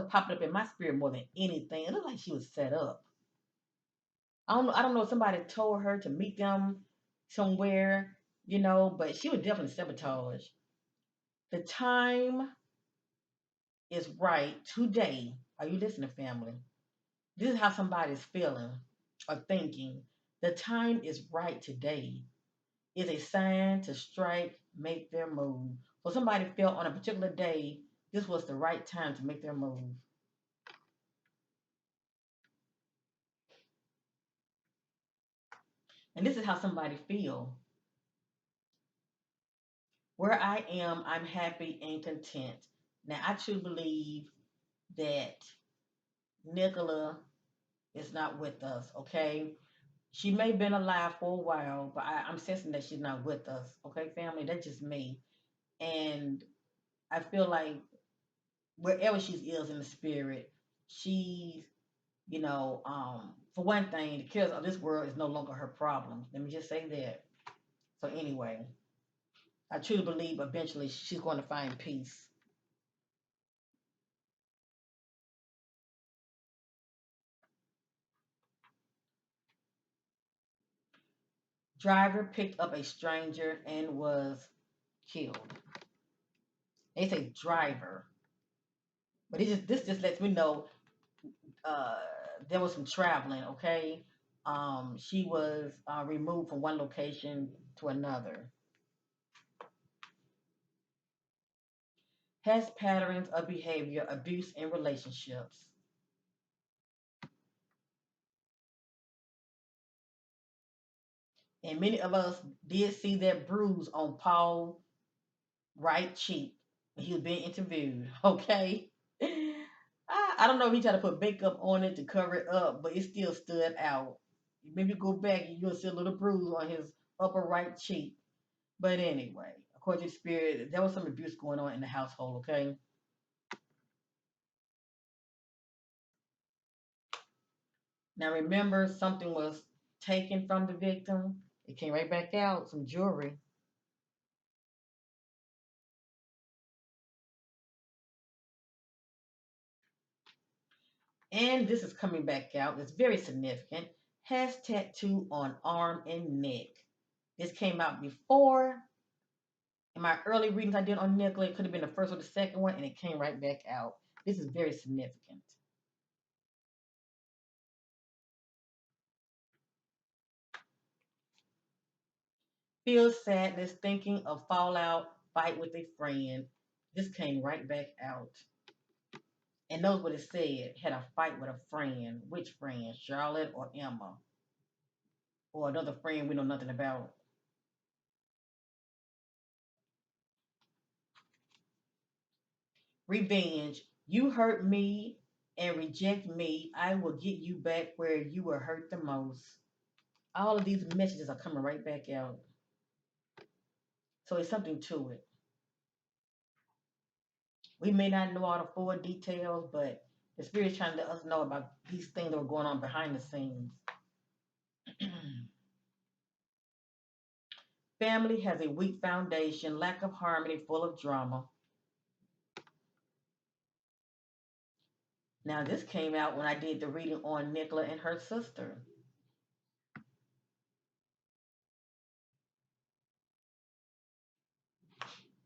popped up in my spirit more than anything. It looked like she was set up. I don't know if somebody told her to meet them somewhere, but she was definitely sabotaged. The time is right today. Are you listening, family? This is how somebody's feeling or thinking. The time is right today is a sign to strike, make their move. So somebody felt on a particular day this was the right time to make their move. And this is how somebody feel. Where I am, I'm happy and content. Now I truly believe that Nicola is not with us, okay? She may have been alive for a while, but I'm sensing that she's not with us, okay, family? That's just me. And I feel like wherever she is in the spirit, she's, for one thing, the cares of this world is no longer her problem. Let me just say that. So anyway, I truly believe eventually she's going to find peace. Driver picked up a stranger and was killed. They say driver, but this just lets me know uh, there was some traveling. Okay, she was removed from one location to another. Has patterns of behavior, abuse in relationships, and many of us did see that bruise on Paul right cheek when he was being interviewed. Okay. I don't know if he tried to put makeup on it to cover it up, but it still stood out. Maybe go back and you'll see a little bruise on his upper right cheek. But anyway, according to the spirit, there was some abuse going on in the household, okay? Now remember, something was taken from the victim. It came right back out, some jewelry. And this is coming back out. It's very significant. Has tattoo on arm and neck. This came out before. In my early readings I did on Nicola, it could have been the first or the second one, and it came right back out. This is very significant. Feel sadness, thinking of fallout, fight with a friend. This came right back out. And knows what it said. Had a fight with a friend. Which friend? Charlotte or Emma? Or another friend we know nothing about. Revenge. You hurt me and reject me. I will get you back where you were hurt the most. All of these messages are coming right back out. So it's something to it. We may not know all the full details, but the Spirit's trying to let us know about these things that were going on behind the scenes. Family has a weak foundation, lack of harmony, full of drama. Now, this came out when I did the reading on Nicola and her sister.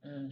Mm.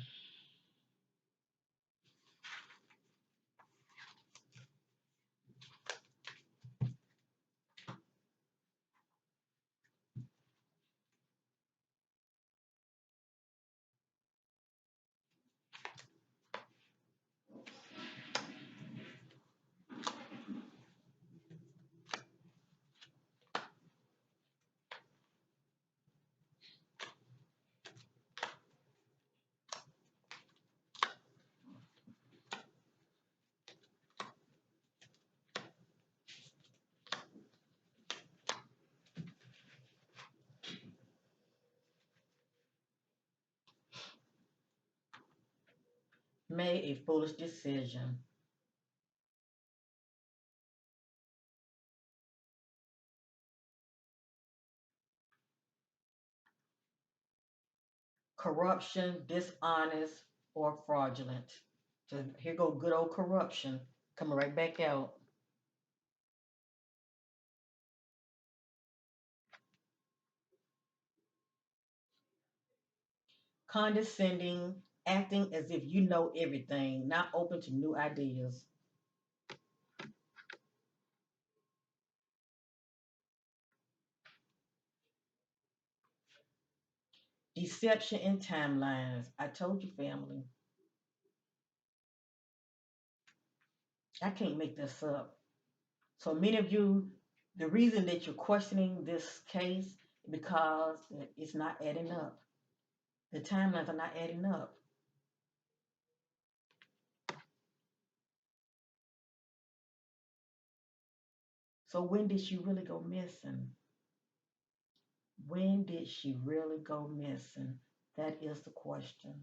Made a foolish decision. Corruption, dishonest, or fraudulent. So here go good old corruption coming right back out. Condescending, acting as if you know everything, not open to new ideas. Deception in timelines. I told you, family. I can't make this up. So many of you, the reason that you're questioning this case is because it's not adding up. The timelines are not adding up. So when did she really go missing? When did she really go missing? That is the question.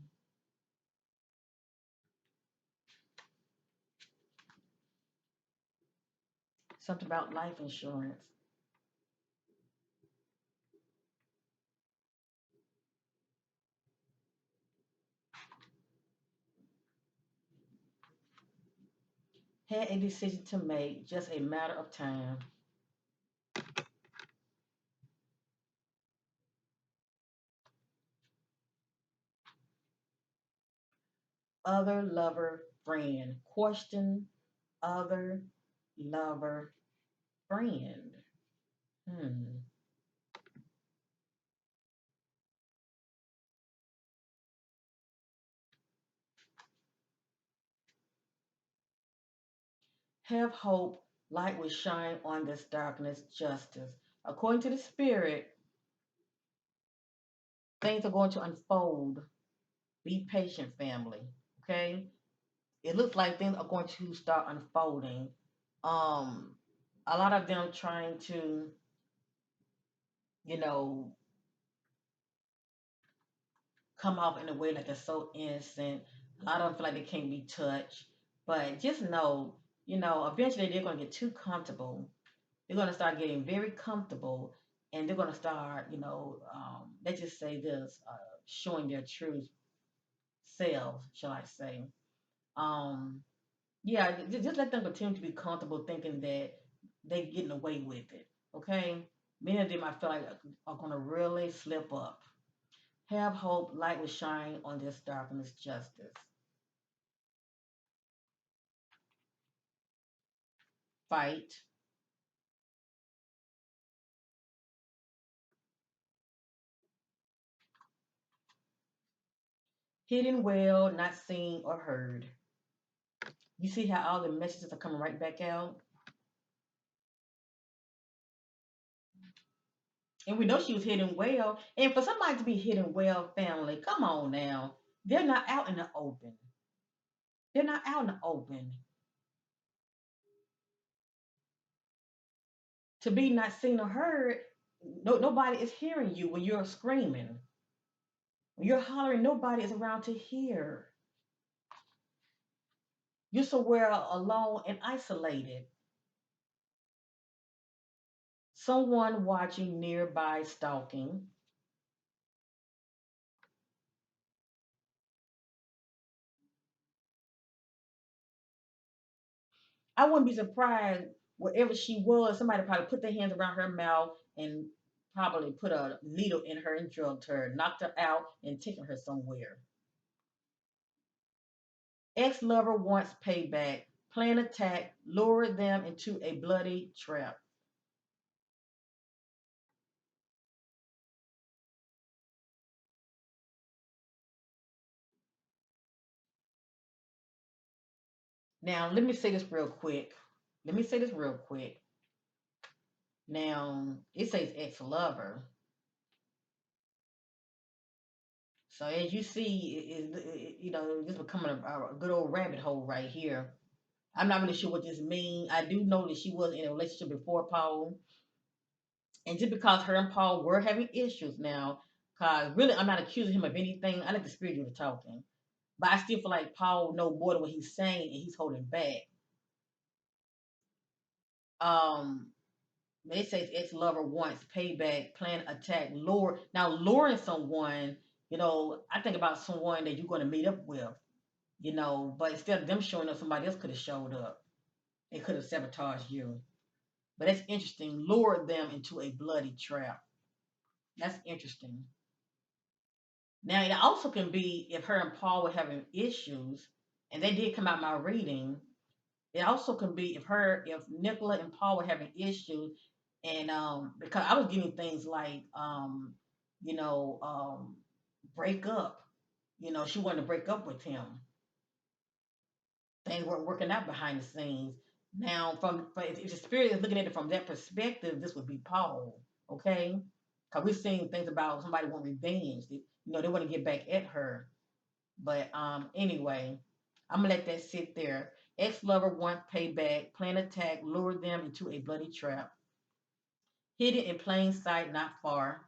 Something about life insurance. Had a decision to make, just a matter of time. Other lover friend. Question other lover friend. Hmm. Have hope, light will shine on this darkness, justice. According to the Spirit, things are going to unfold. Be patient, family. Okay? It looks like things are going to start unfolding. Um, a lot of them trying to, you know, come off in a way like they're so innocent. A lot of them feel like they can't be touched. But just know, eventually they're going to get too comfortable. They're going to start getting very comfortable and they're going to start, let's just say this, showing their true selves, shall I say. Um, yeah, just let them continue to be comfortable thinking that they're getting away with it. Okay? Many of them I feel like are going to really slip up. Have hope, light will shine on this darkness, justice. Fight. Hidden well, not seen or heard. You see how all the messages are coming right back out? And we know she was hidden well. And for somebody to be hidden well, family, come on now. They're not out in the open. They're not out in the open. To be not seen or heard, nobody is hearing you when you're screaming. When you're hollering, nobody is around to hear. You're somewhere alone and isolated. Someone watching nearby stalking. I wouldn't be surprised wherever she was, somebody probably put their hands around her mouth and probably put a needle in her and drugged her, knocked her out, and taken her somewhere. Ex lover wants payback, plan attack, lure them into a bloody trap. Now, let me say this real quick. Let me say this real quick. Now, it says ex lover. So as you see, this becoming a good old rabbit hole right here. I'm not really sure what this means. I do know that she was in a relationship before Paul, and just because her and Paul were having issues now, cause really I'm not accusing him of anything. I let the spirit do the talking, but I still feel like Paul know more than what he's saying, and he's holding back. Um, it says ex-lover wants payback, plan attack, lure. Now luring someone, I think about someone that you're going to meet up with, but instead of them showing up, somebody else could have showed up. They could have sabotaged you. But that's interesting. Lured them into a bloody trap. That's interesting. Now, it also can be if her and Paul were having issues, and they did come out my reading. It also can be if Nicola and Paul were having issues, and because I was getting things like, you know, um, break up. She wanted to break up with him. Things weren't working out behind the scenes. Now, if the spirit is looking at it from that perspective, this would be Paul, okay? Because we're seeing things about somebody want revenge. They want to get back at her. But anyway, I'm gonna let that sit there. Ex-lover wants payback, plan attack, lure them into a bloody trap. Hidden in plain sight, not far.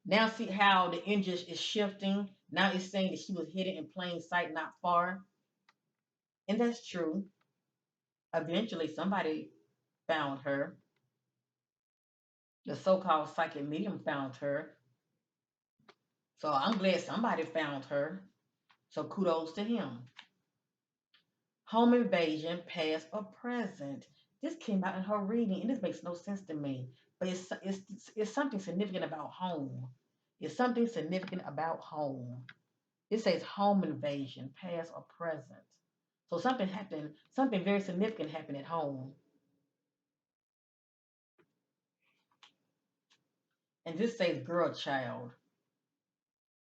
Now see how the English is shifting. Now it's saying that she was hidden in plain sight, not far. And that's true. Eventually somebody found her. The so-called psychic medium found her. So I'm glad somebody found her. So kudos to him. Home invasion, past or present. This came out in her reading, and this makes no sense to me. But it's something significant about home. It's something significant about home. It says home invasion, past or present. So something happened, something very significant happened at home. And this says girl child.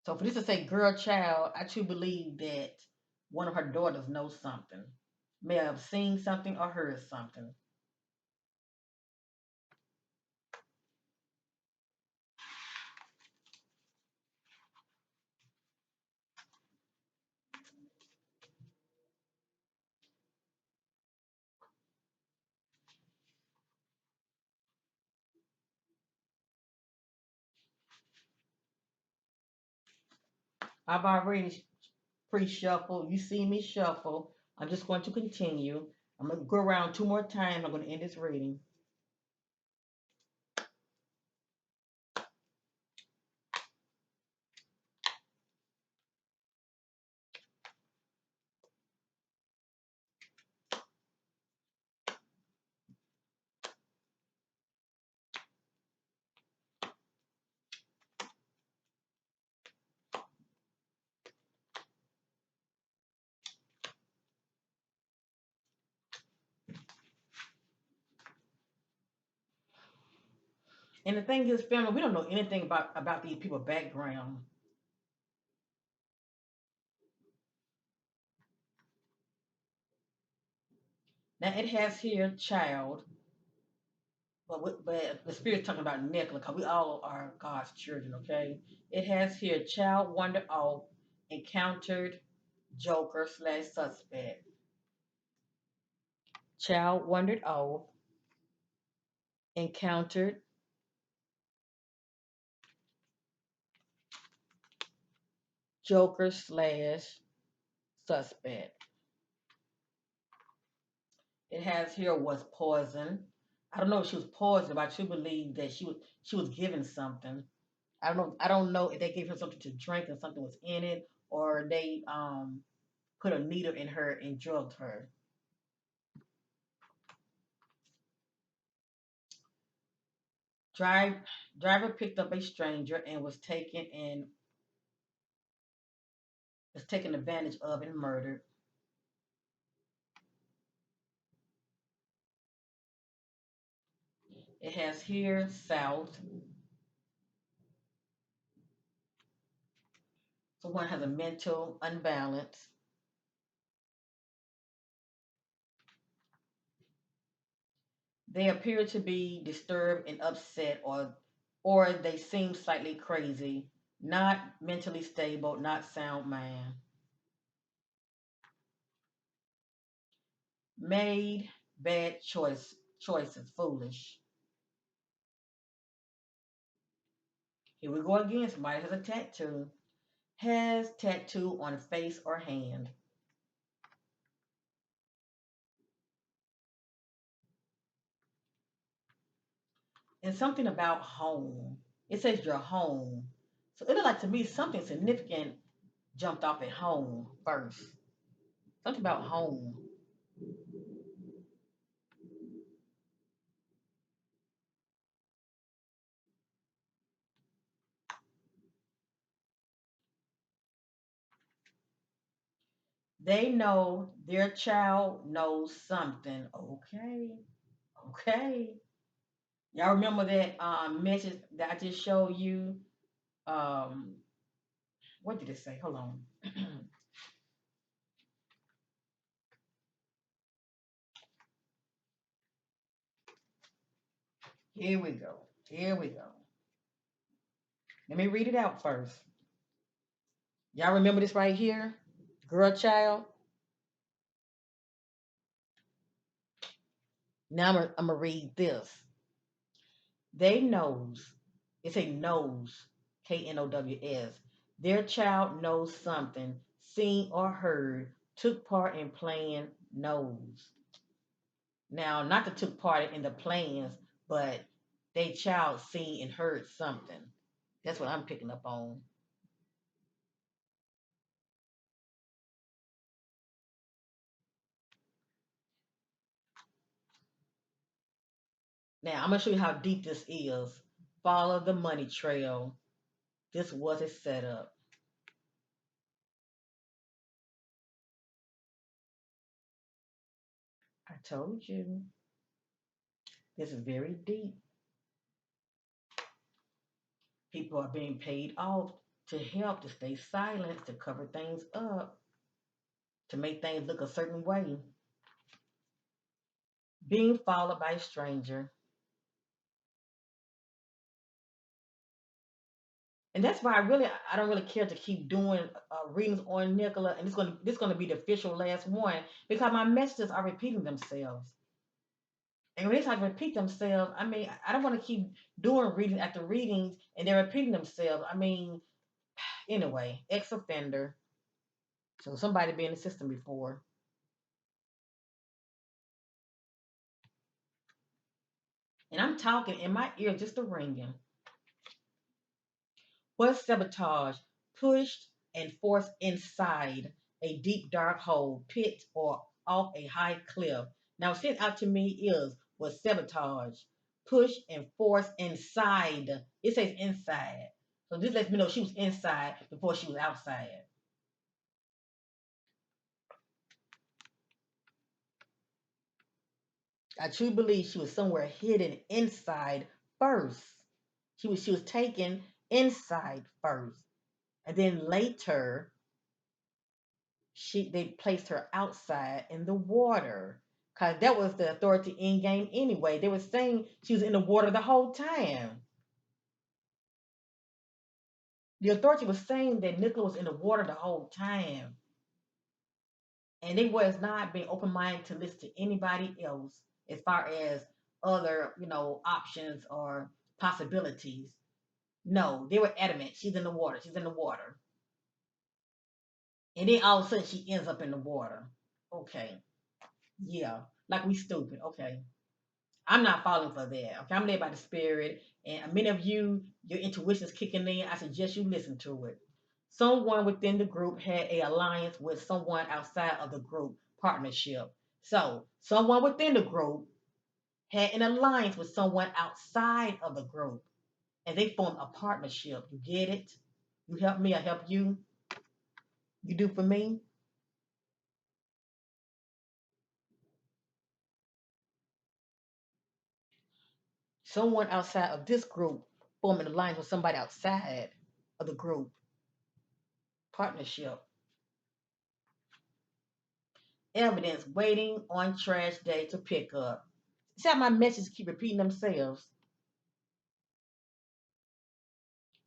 So for this to say girl child, I truly believe that one of her daughters knows something. May have seen something or heard something. I've already pre-shuffle. You see me shuffle. I'm just going to continue. I'm going to go around two more times. I'm going to end this reading. And the thing is, family, we don't know anything about these people's background. Now it has here child, but the spirit's talking about Nicola, because we all are God's children, okay? It has here child wandered off, encountered joker slash suspect. Child wandered off, encountered joker slash suspect. It has here was poison. I don't know if she was poisoned, but I do believe that she was given something. I don't know if they gave her something to drink and something was in it, or they put a needle in her and drugged her. Drive Driver picked up a stranger and was taken advantage of and murdered. It has here south. Someone has a mental unbalance. They appear to be disturbed and upset, or they seem slightly crazy, not mentally stable, not sound mind. Made bad choices, foolish. Here we go again. Somebody has a tattoo. Has tattoo on face or hand. And something about home. It says your home. So it looked like to me something significant jumped off at home first. Something about home. They know their child knows something. Okay. Okay. Y'all remember that message that I just showed you? Um, what did it say? Hold on. Here we go. Here we go. Let me read it out first. Y'all remember this right here? Girl child. Now I'm gonna read this. They knows. It's a knows. Knows. Their child knows something, seen or heard, took part in playing knows. Now, not that took part in the plans, but they child seen and heard something. That's what I'm picking up on. Now, I'm gonna show you how deep this is. Follow the money trail. This was a setup. I told you. This is very deep. People are being paid off to help, to stay silent, to cover things up, to make things look a certain way. Being followed by a stranger. And that's why I don't really care to keep doing readings on Nicola, and this gonna be the official last one because my messages are repeating themselves. And when they start to repeat themselves, I mean, I don't want to keep doing reading after readings and they're repeating themselves. I mean, anyway, ex offender. So somebody been in the system before. And I'm talking in my ear just a ringing. Was sabotage pushed and forced inside a deep dark hole, pit, or off a high cliff? Now, sent out to me is was sabotage pushed and forced inside. It says inside. So this lets me know she was inside before she was outside. I truly believe she was somewhere hidden inside first. She was taken inside first. And then later they placed her outside in the water. Because that was the authority in game anyway. They were saying she was in the water the whole time. The authority was saying that Nicola was in the water the whole time. And they was not being open minded to listen to anybody else as far as other, options or possibilities. No, they were adamant. She's in the water. She's in the water. And then all of a sudden she ends up in the water. Okay. Yeah. Like we stupid. Okay. I'm not falling for that. Okay. I'm led by the spirit. And many of you, your intuition's kicking in. I suggest you listen to it. Someone within the group had a alliance with someone outside of the group partnership. So someone within the group had an alliance with someone outside of the group. And they formed a partnership. You get it? You help me, I help you. You do for me. Someone outside of this group forming an alliance with somebody outside of the group partnership. Evidence waiting on trash day to pick up. See how my messages keep repeating themselves?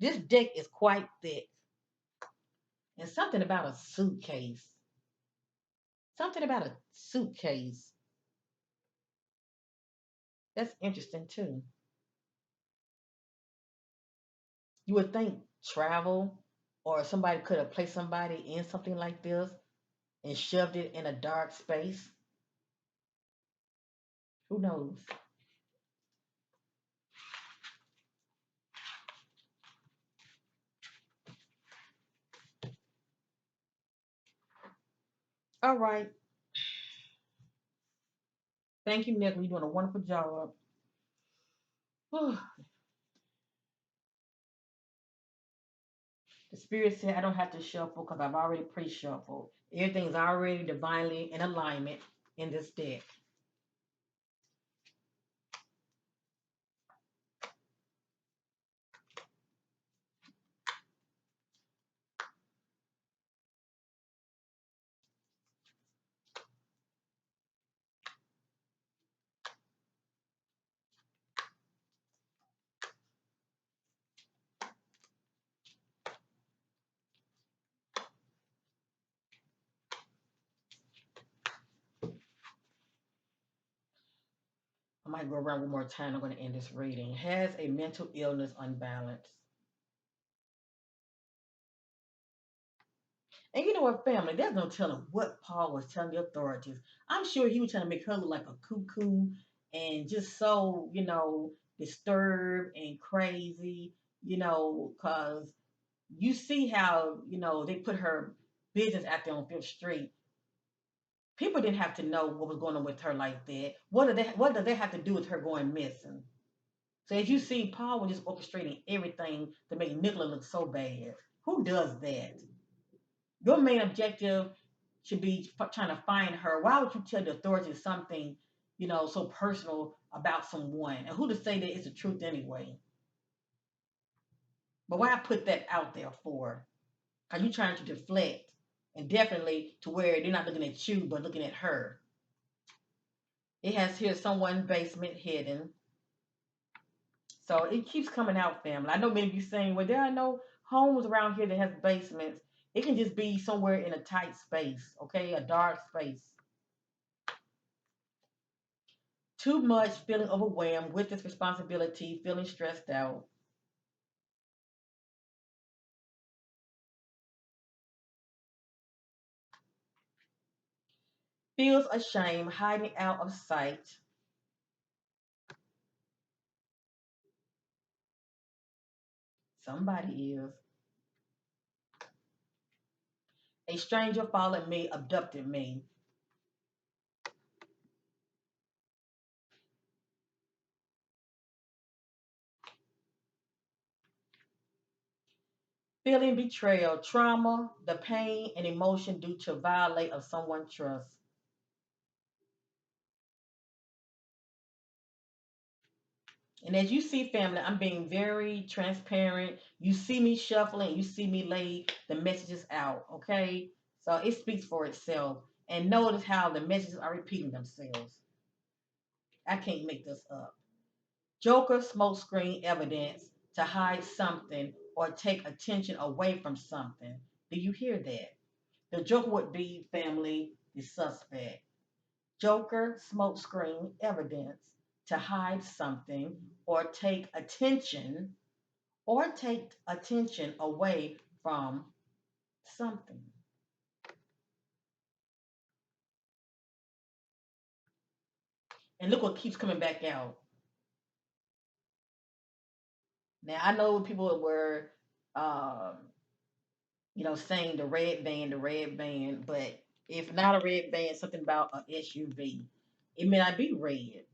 This deck is quite thick. And something about a suitcase. Something about a suitcase. That's interesting too. You would think travel or somebody could have placed somebody in something like this and shoved it in a dark space. Who knows? All right. Thank you, Nick. You're doing a wonderful job. The spirit said I don't have to shuffle because I've already pre-shuffled. Everything's already divinely in alignment in this deck. I might go around one more time. I'm going to end this reading. Has a mental illness unbalanced. And you know what, family? There's no telling what Paul was telling the authorities. I'm sure he was trying to make her look like a cuckoo and just so, disturbed and crazy, because you see how, they put her business out there on Fifth Street. People didn't have to know what was going on with her like that. What do they have to do with her going missing? So as you see, Paul was just orchestrating everything to make Nicola look so bad. Who does that? Your main objective should be trying to find her. Why would you tell the authorities something, so personal about someone? And who to say that it's the truth anyway? But why I put that out there for? Are you trying to deflect? And definitely to where they're not looking at you, but looking at her. It has here someone's basement hidden. So it keeps coming out, family. I know many of you saying, well, there are no homes around here that has basements. It can just be somewhere in a tight space, okay? A dark space. Too much feeling overwhelmed with this responsibility, feeling stressed out. Feels ashamed, hiding out of sight. Somebody is. A stranger followed me, abducted me. Feeling betrayal, trauma, the pain and emotion due to violate of someone's trust. And as you see, family, I'm being very transparent. You see me shuffling, you see me lay the messages out, okay? So it speaks for itself. And notice how the messages are repeating themselves. I can't make this up. Joker smokescreen evidence to hide something or take attention away from something. Do you hear that? The Joker would be family, the suspect. Joker smokescreen evidence to hide something or take attention away from something. And look what keeps coming back out. Now I know people were um, saying the red van, but if not a red van, something about a SUV. It may not be red,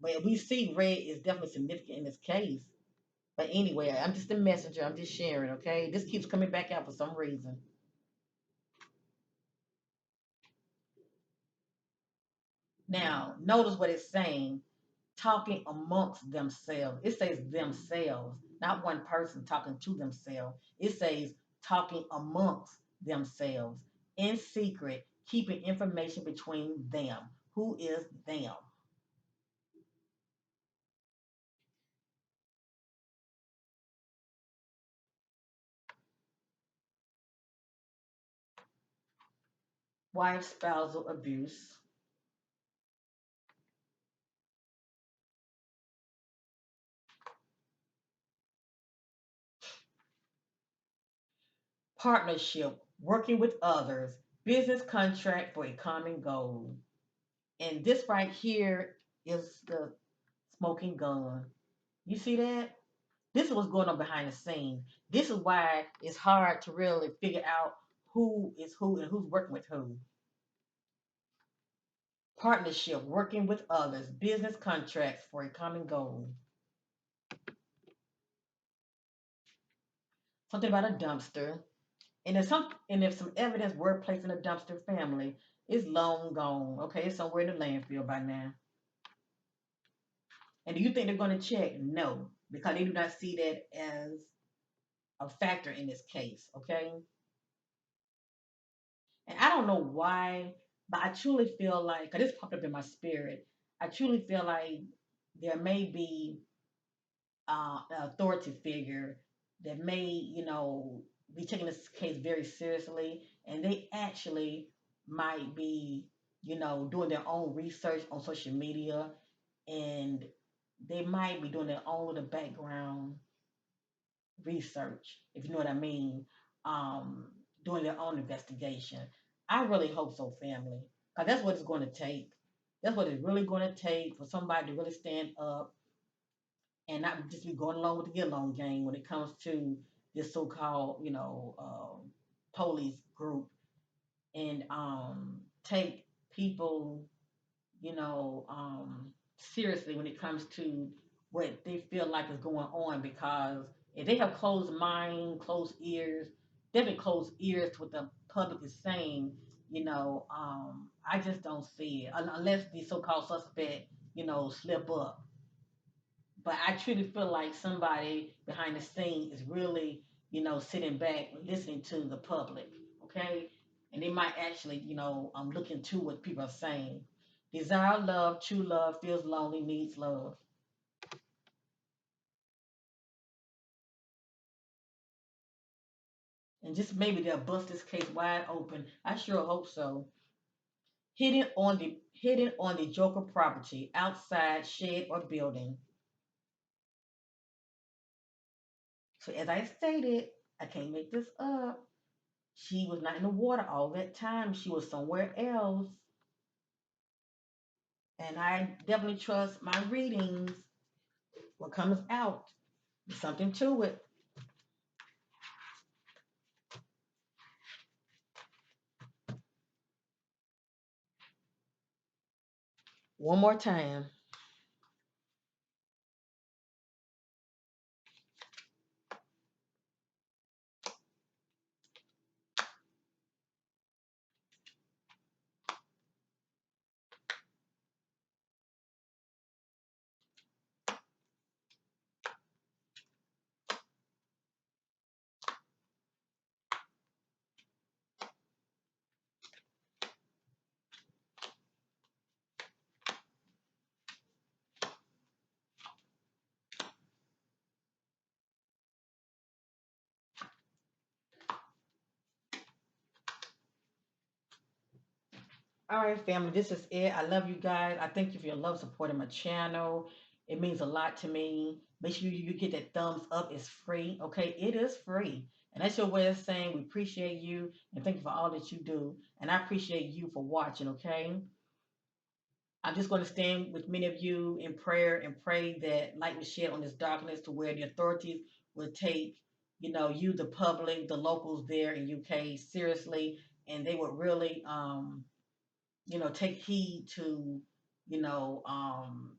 but we see red is definitely significant in this case. But anyway, I'm just a messenger. I'm just sharing, okay? This keeps coming back out for some reason. Now, notice what it's saying, talking amongst themselves. It says themselves, not one person talking to themselves. It says talking amongst themselves in secret, keeping information between them. Who is them? Wife spousal abuse, partnership, working with others, business contract for a common goal. And this right here is the smoking gun. You see that? This is what's going on behind the scenes. This is why it's hard to really figure out who is who and who's working with who. Partnership, working with others, business contracts for a common goal. Something about a dumpster. And if some evidence were placed in a dumpster family, it's long gone. Okay, it's somewhere in the landfill by now. And do you think they're going to check? No, because they do not see that as a factor in this case. Okay, and I don't know why, but I truly feel like, because this popped up in my spirit, I truly feel like there may be an authority figure that may, be taking this case very seriously, and they actually might be, doing their own research on social media, and they might be doing their own little background research, if you know what I mean, um, doing their own investigation. I really hope so, family, because that's what it's going to take. That's what it's really going to take for somebody to really stand up and not just be going along with the get along game when it comes to this so-called, police group, and take people, seriously when it comes to what they feel like is going on. Because if they have closed mind, closed ears, definitely closed ears to what the public is saying, I just don't see it unless the so-called suspect, slip up. But I truly feel like somebody behind the scene is really, sitting back, listening to the public, okay? And they might actually, look into what people are saying. Desire love, true love, feels lonely, needs love. And just maybe they'll bust this case wide open. I sure hope so. Hidden on the Joker property, outside shed or building. So as I stated, I can't make this up. She was not in the water all that time. She was somewhere else. And I definitely trust my readings. What comes out, there's something to it. One more time. All right, family, this is it. I love you guys. I thank you for your love, supporting my channel. It means a lot to me. Make sure you get that thumbs up. It's free. Okay, it is free. And that's your way of saying we appreciate you and thank you for all that you do. And I appreciate you for watching, okay? I'm just going to stand with many of you in prayer and pray that light will shed on this darkness to where the authorities will take, you, the public, the locals there in UK seriously, and they would really, take heed to, you know, um,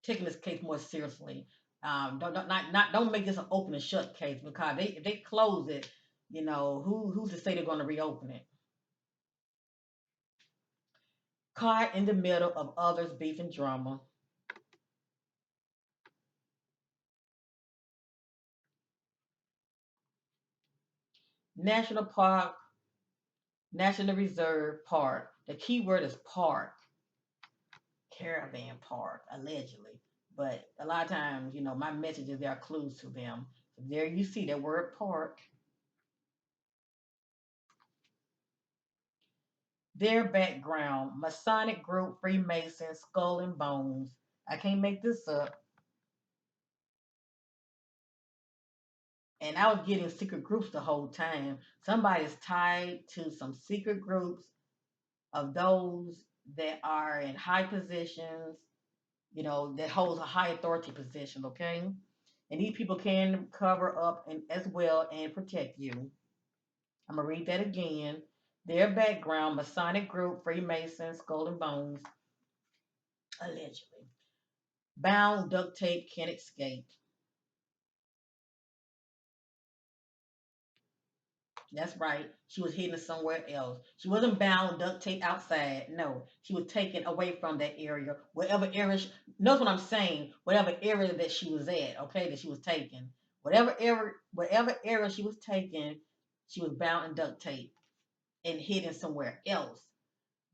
taking this case more seriously. Don't make this an open and shut case because if they close it, who's to say they're going to reopen it? Caught in the middle of others' beef and drama. National Park, National Reserve Park. The key word is park, caravan park, allegedly. But a lot of times, my messages, there are clues to them. So there you see that word park. Their background, Masonic group, Freemasons, Skull and Bones. I can't make this up. And I was getting secret groups the whole time. Somebody's tied to some secret groups of those that are in high positions, that holds a high authority position, okay? And these people can cover up and as well and protect you. I'm gonna read that again. Their background, Masonic group, Freemasons, Skull and Bones, allegedly. Bound, duct tape, can't escape. That's right. She was hidden somewhere else. She wasn't bound, duct tape outside. No, she was taken away from that area, whatever area. Knows what I'm saying? Whatever area that she was at, okay, that she was taken. Whatever area she was taken, she was bound and duct tape and hidden somewhere else.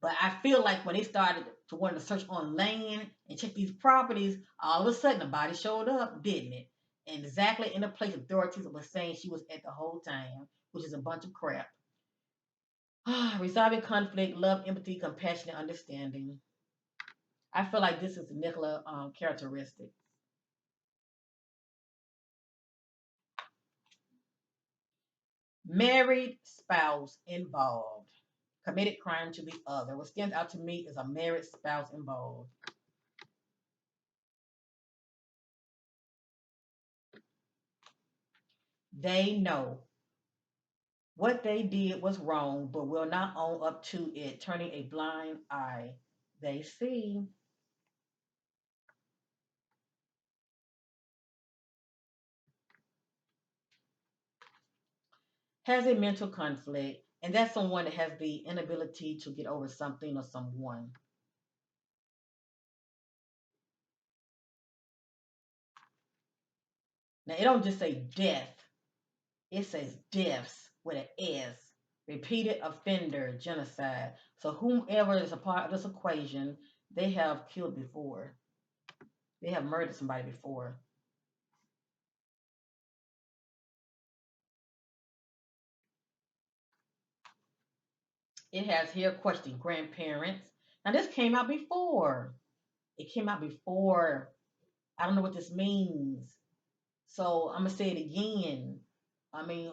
But I feel like when they started to want to search on land and check these properties, all of a sudden the body showed up, didn't it? And exactly in the place authorities were saying she was at the whole time, which is a bunch of crap. Resolving conflict, love, empathy, compassion, and understanding. I feel like this is the Nicola characteristic. Married spouse involved. Committed crime to the other. What stands out to me is a married spouse involved. They know what they did was wrong, but will not own up to it, turning a blind eye. They see. Has a mental conflict, and that's someone that has the inability to get over something or someone. Now, it don't just say death, it says deaths with an S. Repeated offender, genocide. So, whomever is a part of this equation, they have killed before, they have murdered somebody before. It has here question grandparents. Now, this came out before. It came out before. I don't know what this means. So I'm gonna say it again. I mean,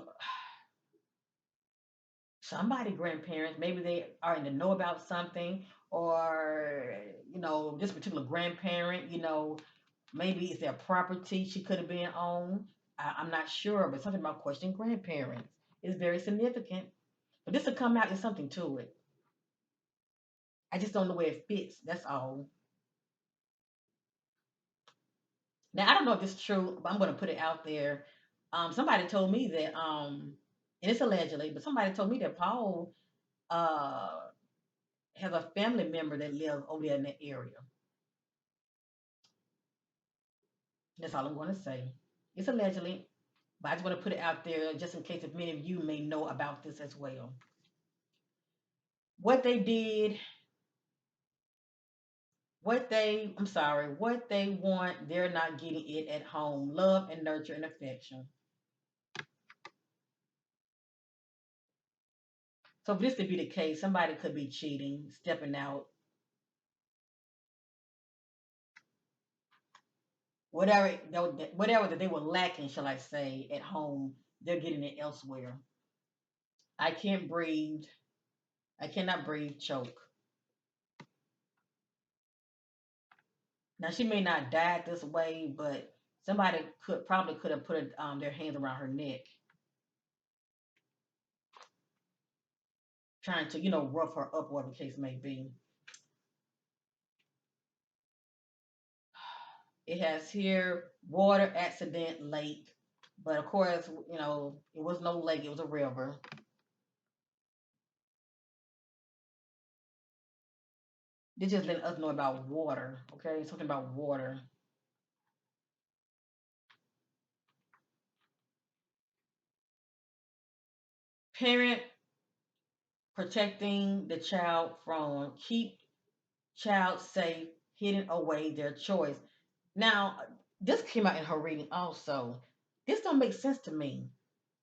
somebody grandparents, maybe they are in the know about something, or this particular grandparent, maybe it's their property she could have been on. I'm not sure, but something about questioning grandparents is very significant. But this will come out, there's something to it. I just don't know where it fits. That's all. Now I don't know if it's true, but I'm going to put it out there. Somebody told me that, and it's allegedly, but somebody told me that Paul uh, has a family member that lives over there in that area. That's all I'm going to say. It's allegedly, but I just want to put it out there just in case if many of you may know about this as well. What they did, what they want, they're not getting it at home. Love and nurture and affection. So if this could be the case, somebody could be cheating, stepping out, whatever whatever that they were lacking, shall I say, at home, they're getting it elsewhere. I can't breathe. I cannot breathe. Choke. Now she may not die this way, but somebody could have put their hands around her neck, trying to rough her up, whatever the case may be. It has here water accident lake, but of course it was no lake; it was a river. They just letting us know about water. Okay, something about water. Parent protecting the child from keep child safe, hidden away their choice. Now, this came out in her reading also. This don't make sense to me.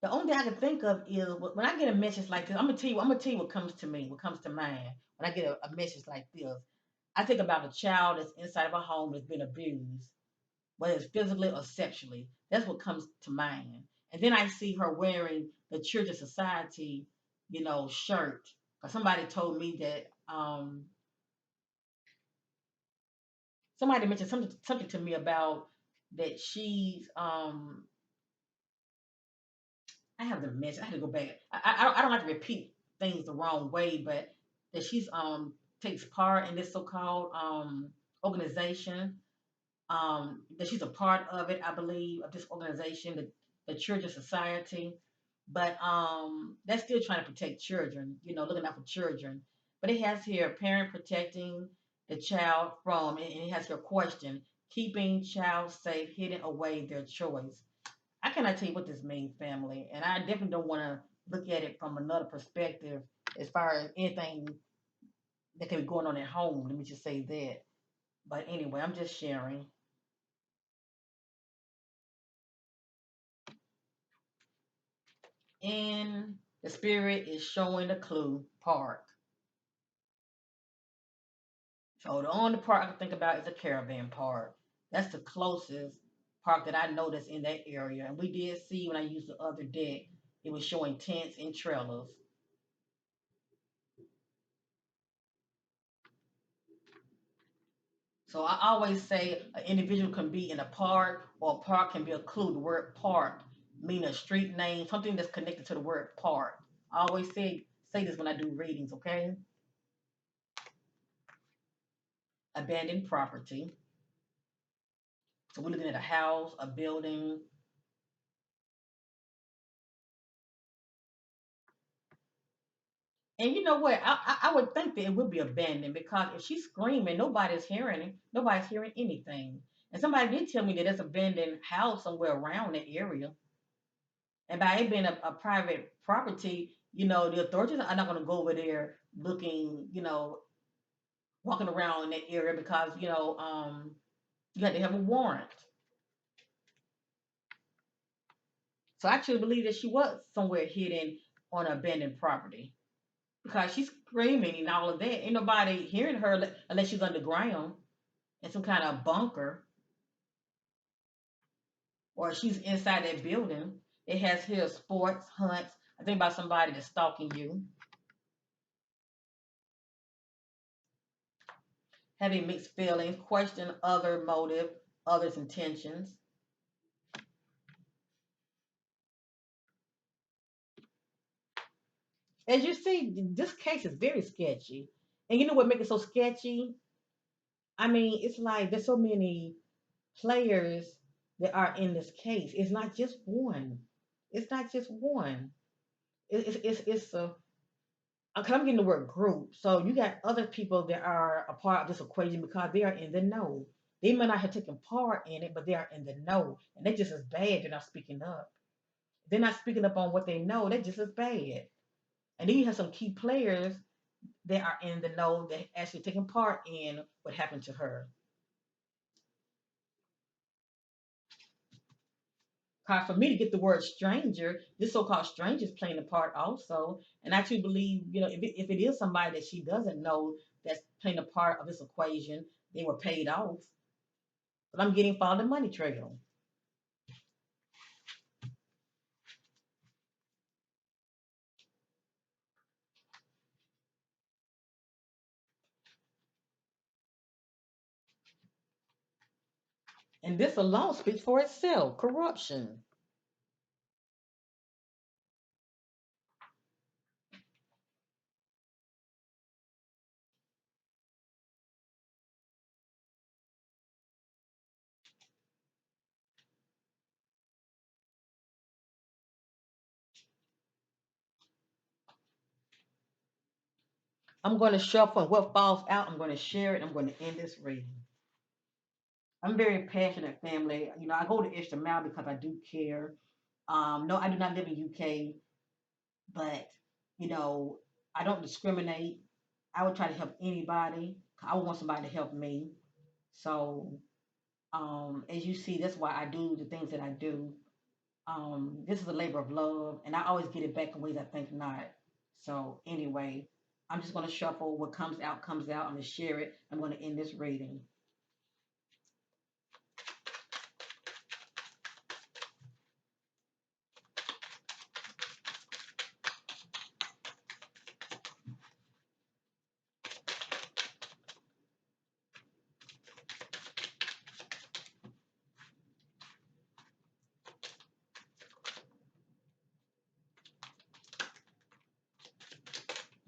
The only thing I can think of is when I get a message like this. I'm gonna tell you what comes to me, what comes to mind when I get a message like this. I think about a child that's inside of a home that's been abused, whether it's physically or sexually. That's what comes to mind. And then I see her wearing the Children's Society, shirt. Cause somebody told me that somebody mentioned something to me about that she's I have the message. I had to go back. I don't like to repeat things the wrong way, but that she's takes part in this so-called organization. That she's a part of it, I believe, of this organization, the Children's Society. But that's still trying to protect children, looking out for children. But it has here parent protecting the child from, and it has here question, keeping child safe, hidden away their choice. I cannot tell you what this means, family, and I definitely don't want to look at it from another perspective as far as anything that can be going on at home. Let me just say that. But anyway, I'm just sharing. And the spirit is showing the clue park. So the only park I can think about is a caravan park. That's the closest park that I noticed in that area. And we did see when I used the other deck, it was showing tents and trailers. So I always say an individual can be in a park or a park can be a clue. The word park mean a street name, something that's connected to the word park. I always say this when I do readings, okay? Abandoned property. So we're looking at a house, a building. And you know what? I would think that it would be abandoned because if she's screaming, nobody's hearing it. Nobody's hearing anything. And somebody did tell me that there's an abandoned house somewhere around that area. And by it being a private property, the authorities are not going to go over there looking, walking around in that area because, you have to have a warrant. So I actually believe that she was somewhere hidden on abandoned property because she's screaming and all of that. Ain't nobody hearing her unless she's underground in some kind of bunker or she's inside that building. It has here sports, hunts. I think about somebody that's stalking you, having mixed feelings, question other motive, others' intentions. As you see, this case is very sketchy. And you know what makes it so sketchy? I mean, it's like there's so many players that are in this case. It's not just one. It's not just one. It's a. I'm getting the word group. So you got other people that are a part of this equation because they are in the know. They may not have taken part in it, but they are in the know, and they're just as bad. They're not speaking up. They're not speaking up on what they know. They're just as bad. And then you have some key players that are in the know that actually taking part in what happened to her. 'Cause for me to get the word stranger, this so-called stranger is playing a part also. And I actually believe, if it is somebody that she doesn't know that's playing a part of this equation, they were paid off. But I'm getting followed the money trail. And this alone speaks for itself. Corruption. I'm going to shuffle and what falls out, I'm going to share it. I'm going to end this reading. I'm very passionate, family. I go the extra mile because I do care. No, I do not live in UK, but you know, I don't discriminate. I would try to help anybody. I would want somebody to help me. So, as you see, that's why I do the things that I do. This is a labor of love, and I always get it back in ways I think not. So, anyway, I'm just going to shuffle. What comes out comes out. I'm going to share it. I'm going to end this reading.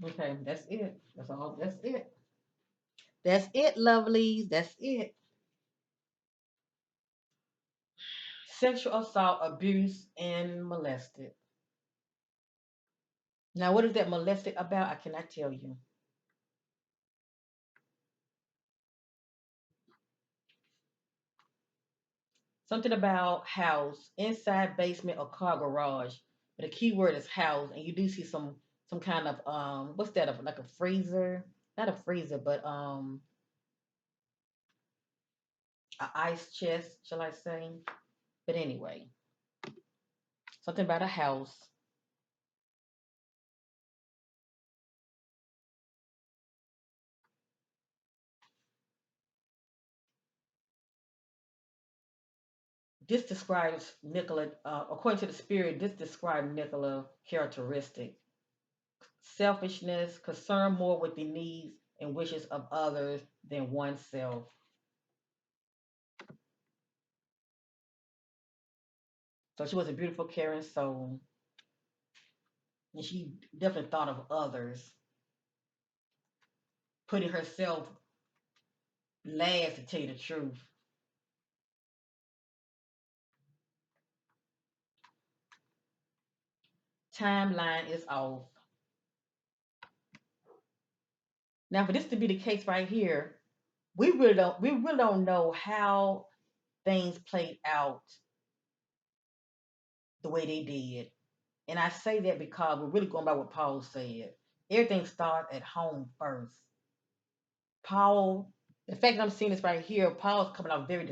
Okay, that's it. That's all. That's it. That's it, lovelies. That's it. Sexual assault, abuse, and molested. Now, what is that molested about? I cannot tell you. Something about house, inside basement or car garage. But the key word is house, and you do see some kind of what's that? Like a freezer? Not a freezer, but a ice chest, shall I say? But anyway, something about a house. This describes Nicola, according to the spirit. This describes Nicola characteristic: selfishness, concern more with the needs and wishes of others than oneself. So she was a beautiful, caring soul, and she definitely thought of others, putting herself last to tell you the truth. Timeline is off. Now, for this to be the case right here, we really don't know how things played out the way they did. And I say that because we're really going by what Paul said. Everything starts at home first. Paul, the fact that I'm seeing this right here, Paul's coming out very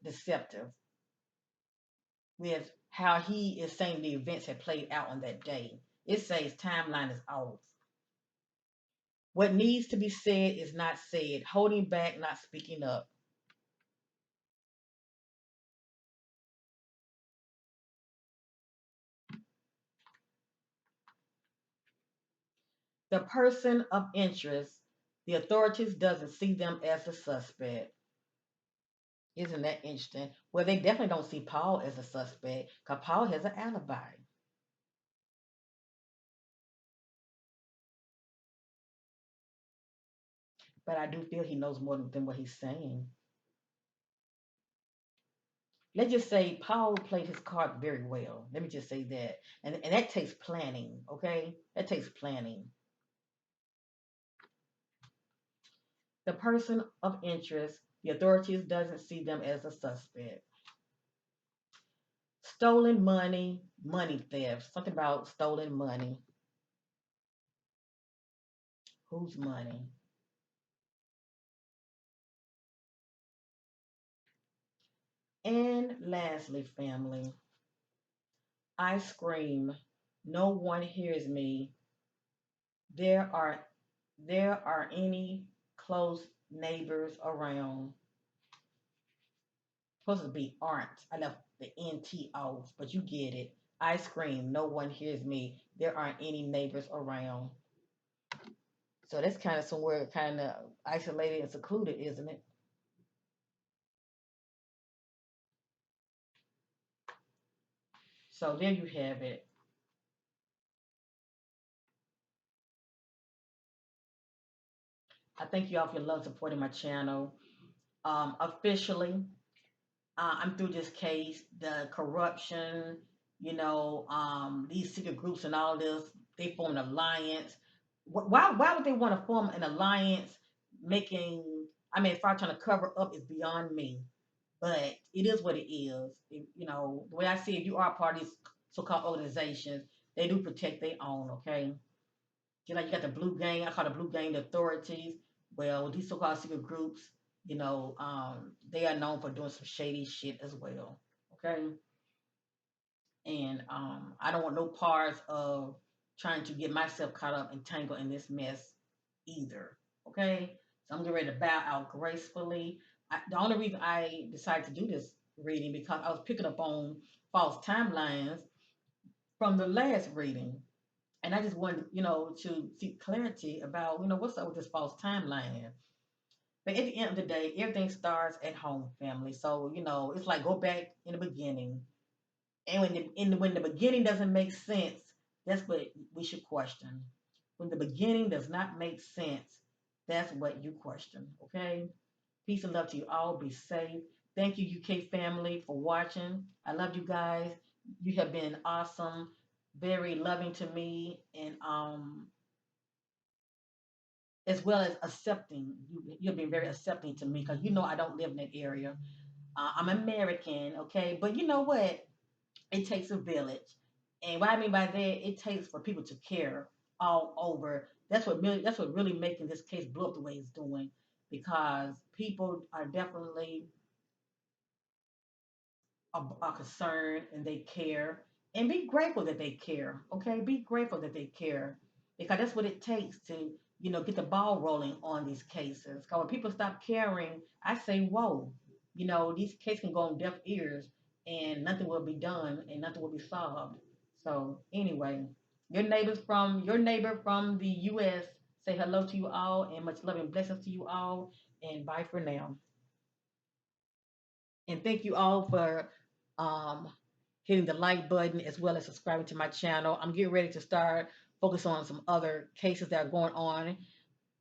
deceptive with how he is saying the events had played out on that day. It says timeline is off. What needs to be said is not said, holding back, not speaking up. The person of interest, the authorities doesn't see them as a suspect. Isn't that interesting? Well, they definitely don't see Paul as a suspect because Paul has an alibi. But I do feel he knows more than what he's saying. Let's just say Paul played his card very well. Let me just say that. And that takes planning, okay? That takes planning. The person of interest, the authorities doesn't see them as a suspect. Stolen money, money theft. Something about stolen money. Whose money? And lastly, family. I scream, no one hears me. There are there are any close neighbors around. Supposed to be aren't. I left the NT off, but you get it. I scream, no one hears me. There aren't any neighbors around. So that's kind of somewhere kind of isolated and secluded, isn't it? So there you have it. I thank you all for your love supporting my channel. Officially, I'm through this case. The corruption, these secret groups and all this, they form an alliance. Why would they want to form an alliance? Making, I mean, if I'm trying to cover up, is beyond me. But it is what it is. The way I see it, you are part of these so-called organizations. They do protect their own, okay? You got the blue gang. I call the blue gang the authorities. Well, these so-called secret groups, they are known for doing some shady shit as well. Okay, and I don't want no parts of trying to get myself caught up and tangled in this mess either. Okay, so I'm getting ready to bow out gracefully. The only reason I decided to do this reading because I was picking up on false timelines from the last reading. And I just wanted, to seek clarity about, what's up with this false timeline. But at the end of the day, everything starts at home, family. So, it's like go back in the beginning. And when the beginning doesn't make sense, that's what we should question. When the beginning does not make sense, that's what you question. Okay? Peace and love to you all. Be safe. Thank you, UK family, for watching. I love you guys. You have been awesome, very loving to me, and as well as accepting. You've been very accepting to me because I don't live in that area. I'm American, okay, but you know what? It takes a village, and what I mean by that, it takes for people to care all over. That's what really making this case blow up the way it's doing, because people are definitely are concerned and they care, and be grateful that they care. Okay, be grateful that they care, because that's what it takes to get the ball rolling on these cases. Because when people stop caring, I say, whoa, these cases can go on deaf ears and nothing will be done and nothing will be solved. So anyway, your neighbor from the U.S. say hello to you all and much love and blessings to you all, and bye for now. And thank you all for um, hitting the like button as well as subscribing to my channel. I'm getting ready to start focus on some other cases that are going on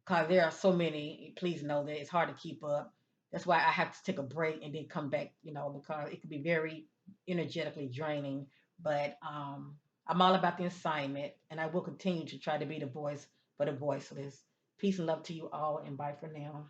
because there are so many. Please know that it's hard to keep up. That's why I have to take a break and then come back, because it can be very energetically draining. But I'm all about the assignment, and I will continue to try to be the voice for the voiceless. Peace and love to you all, and bye for now.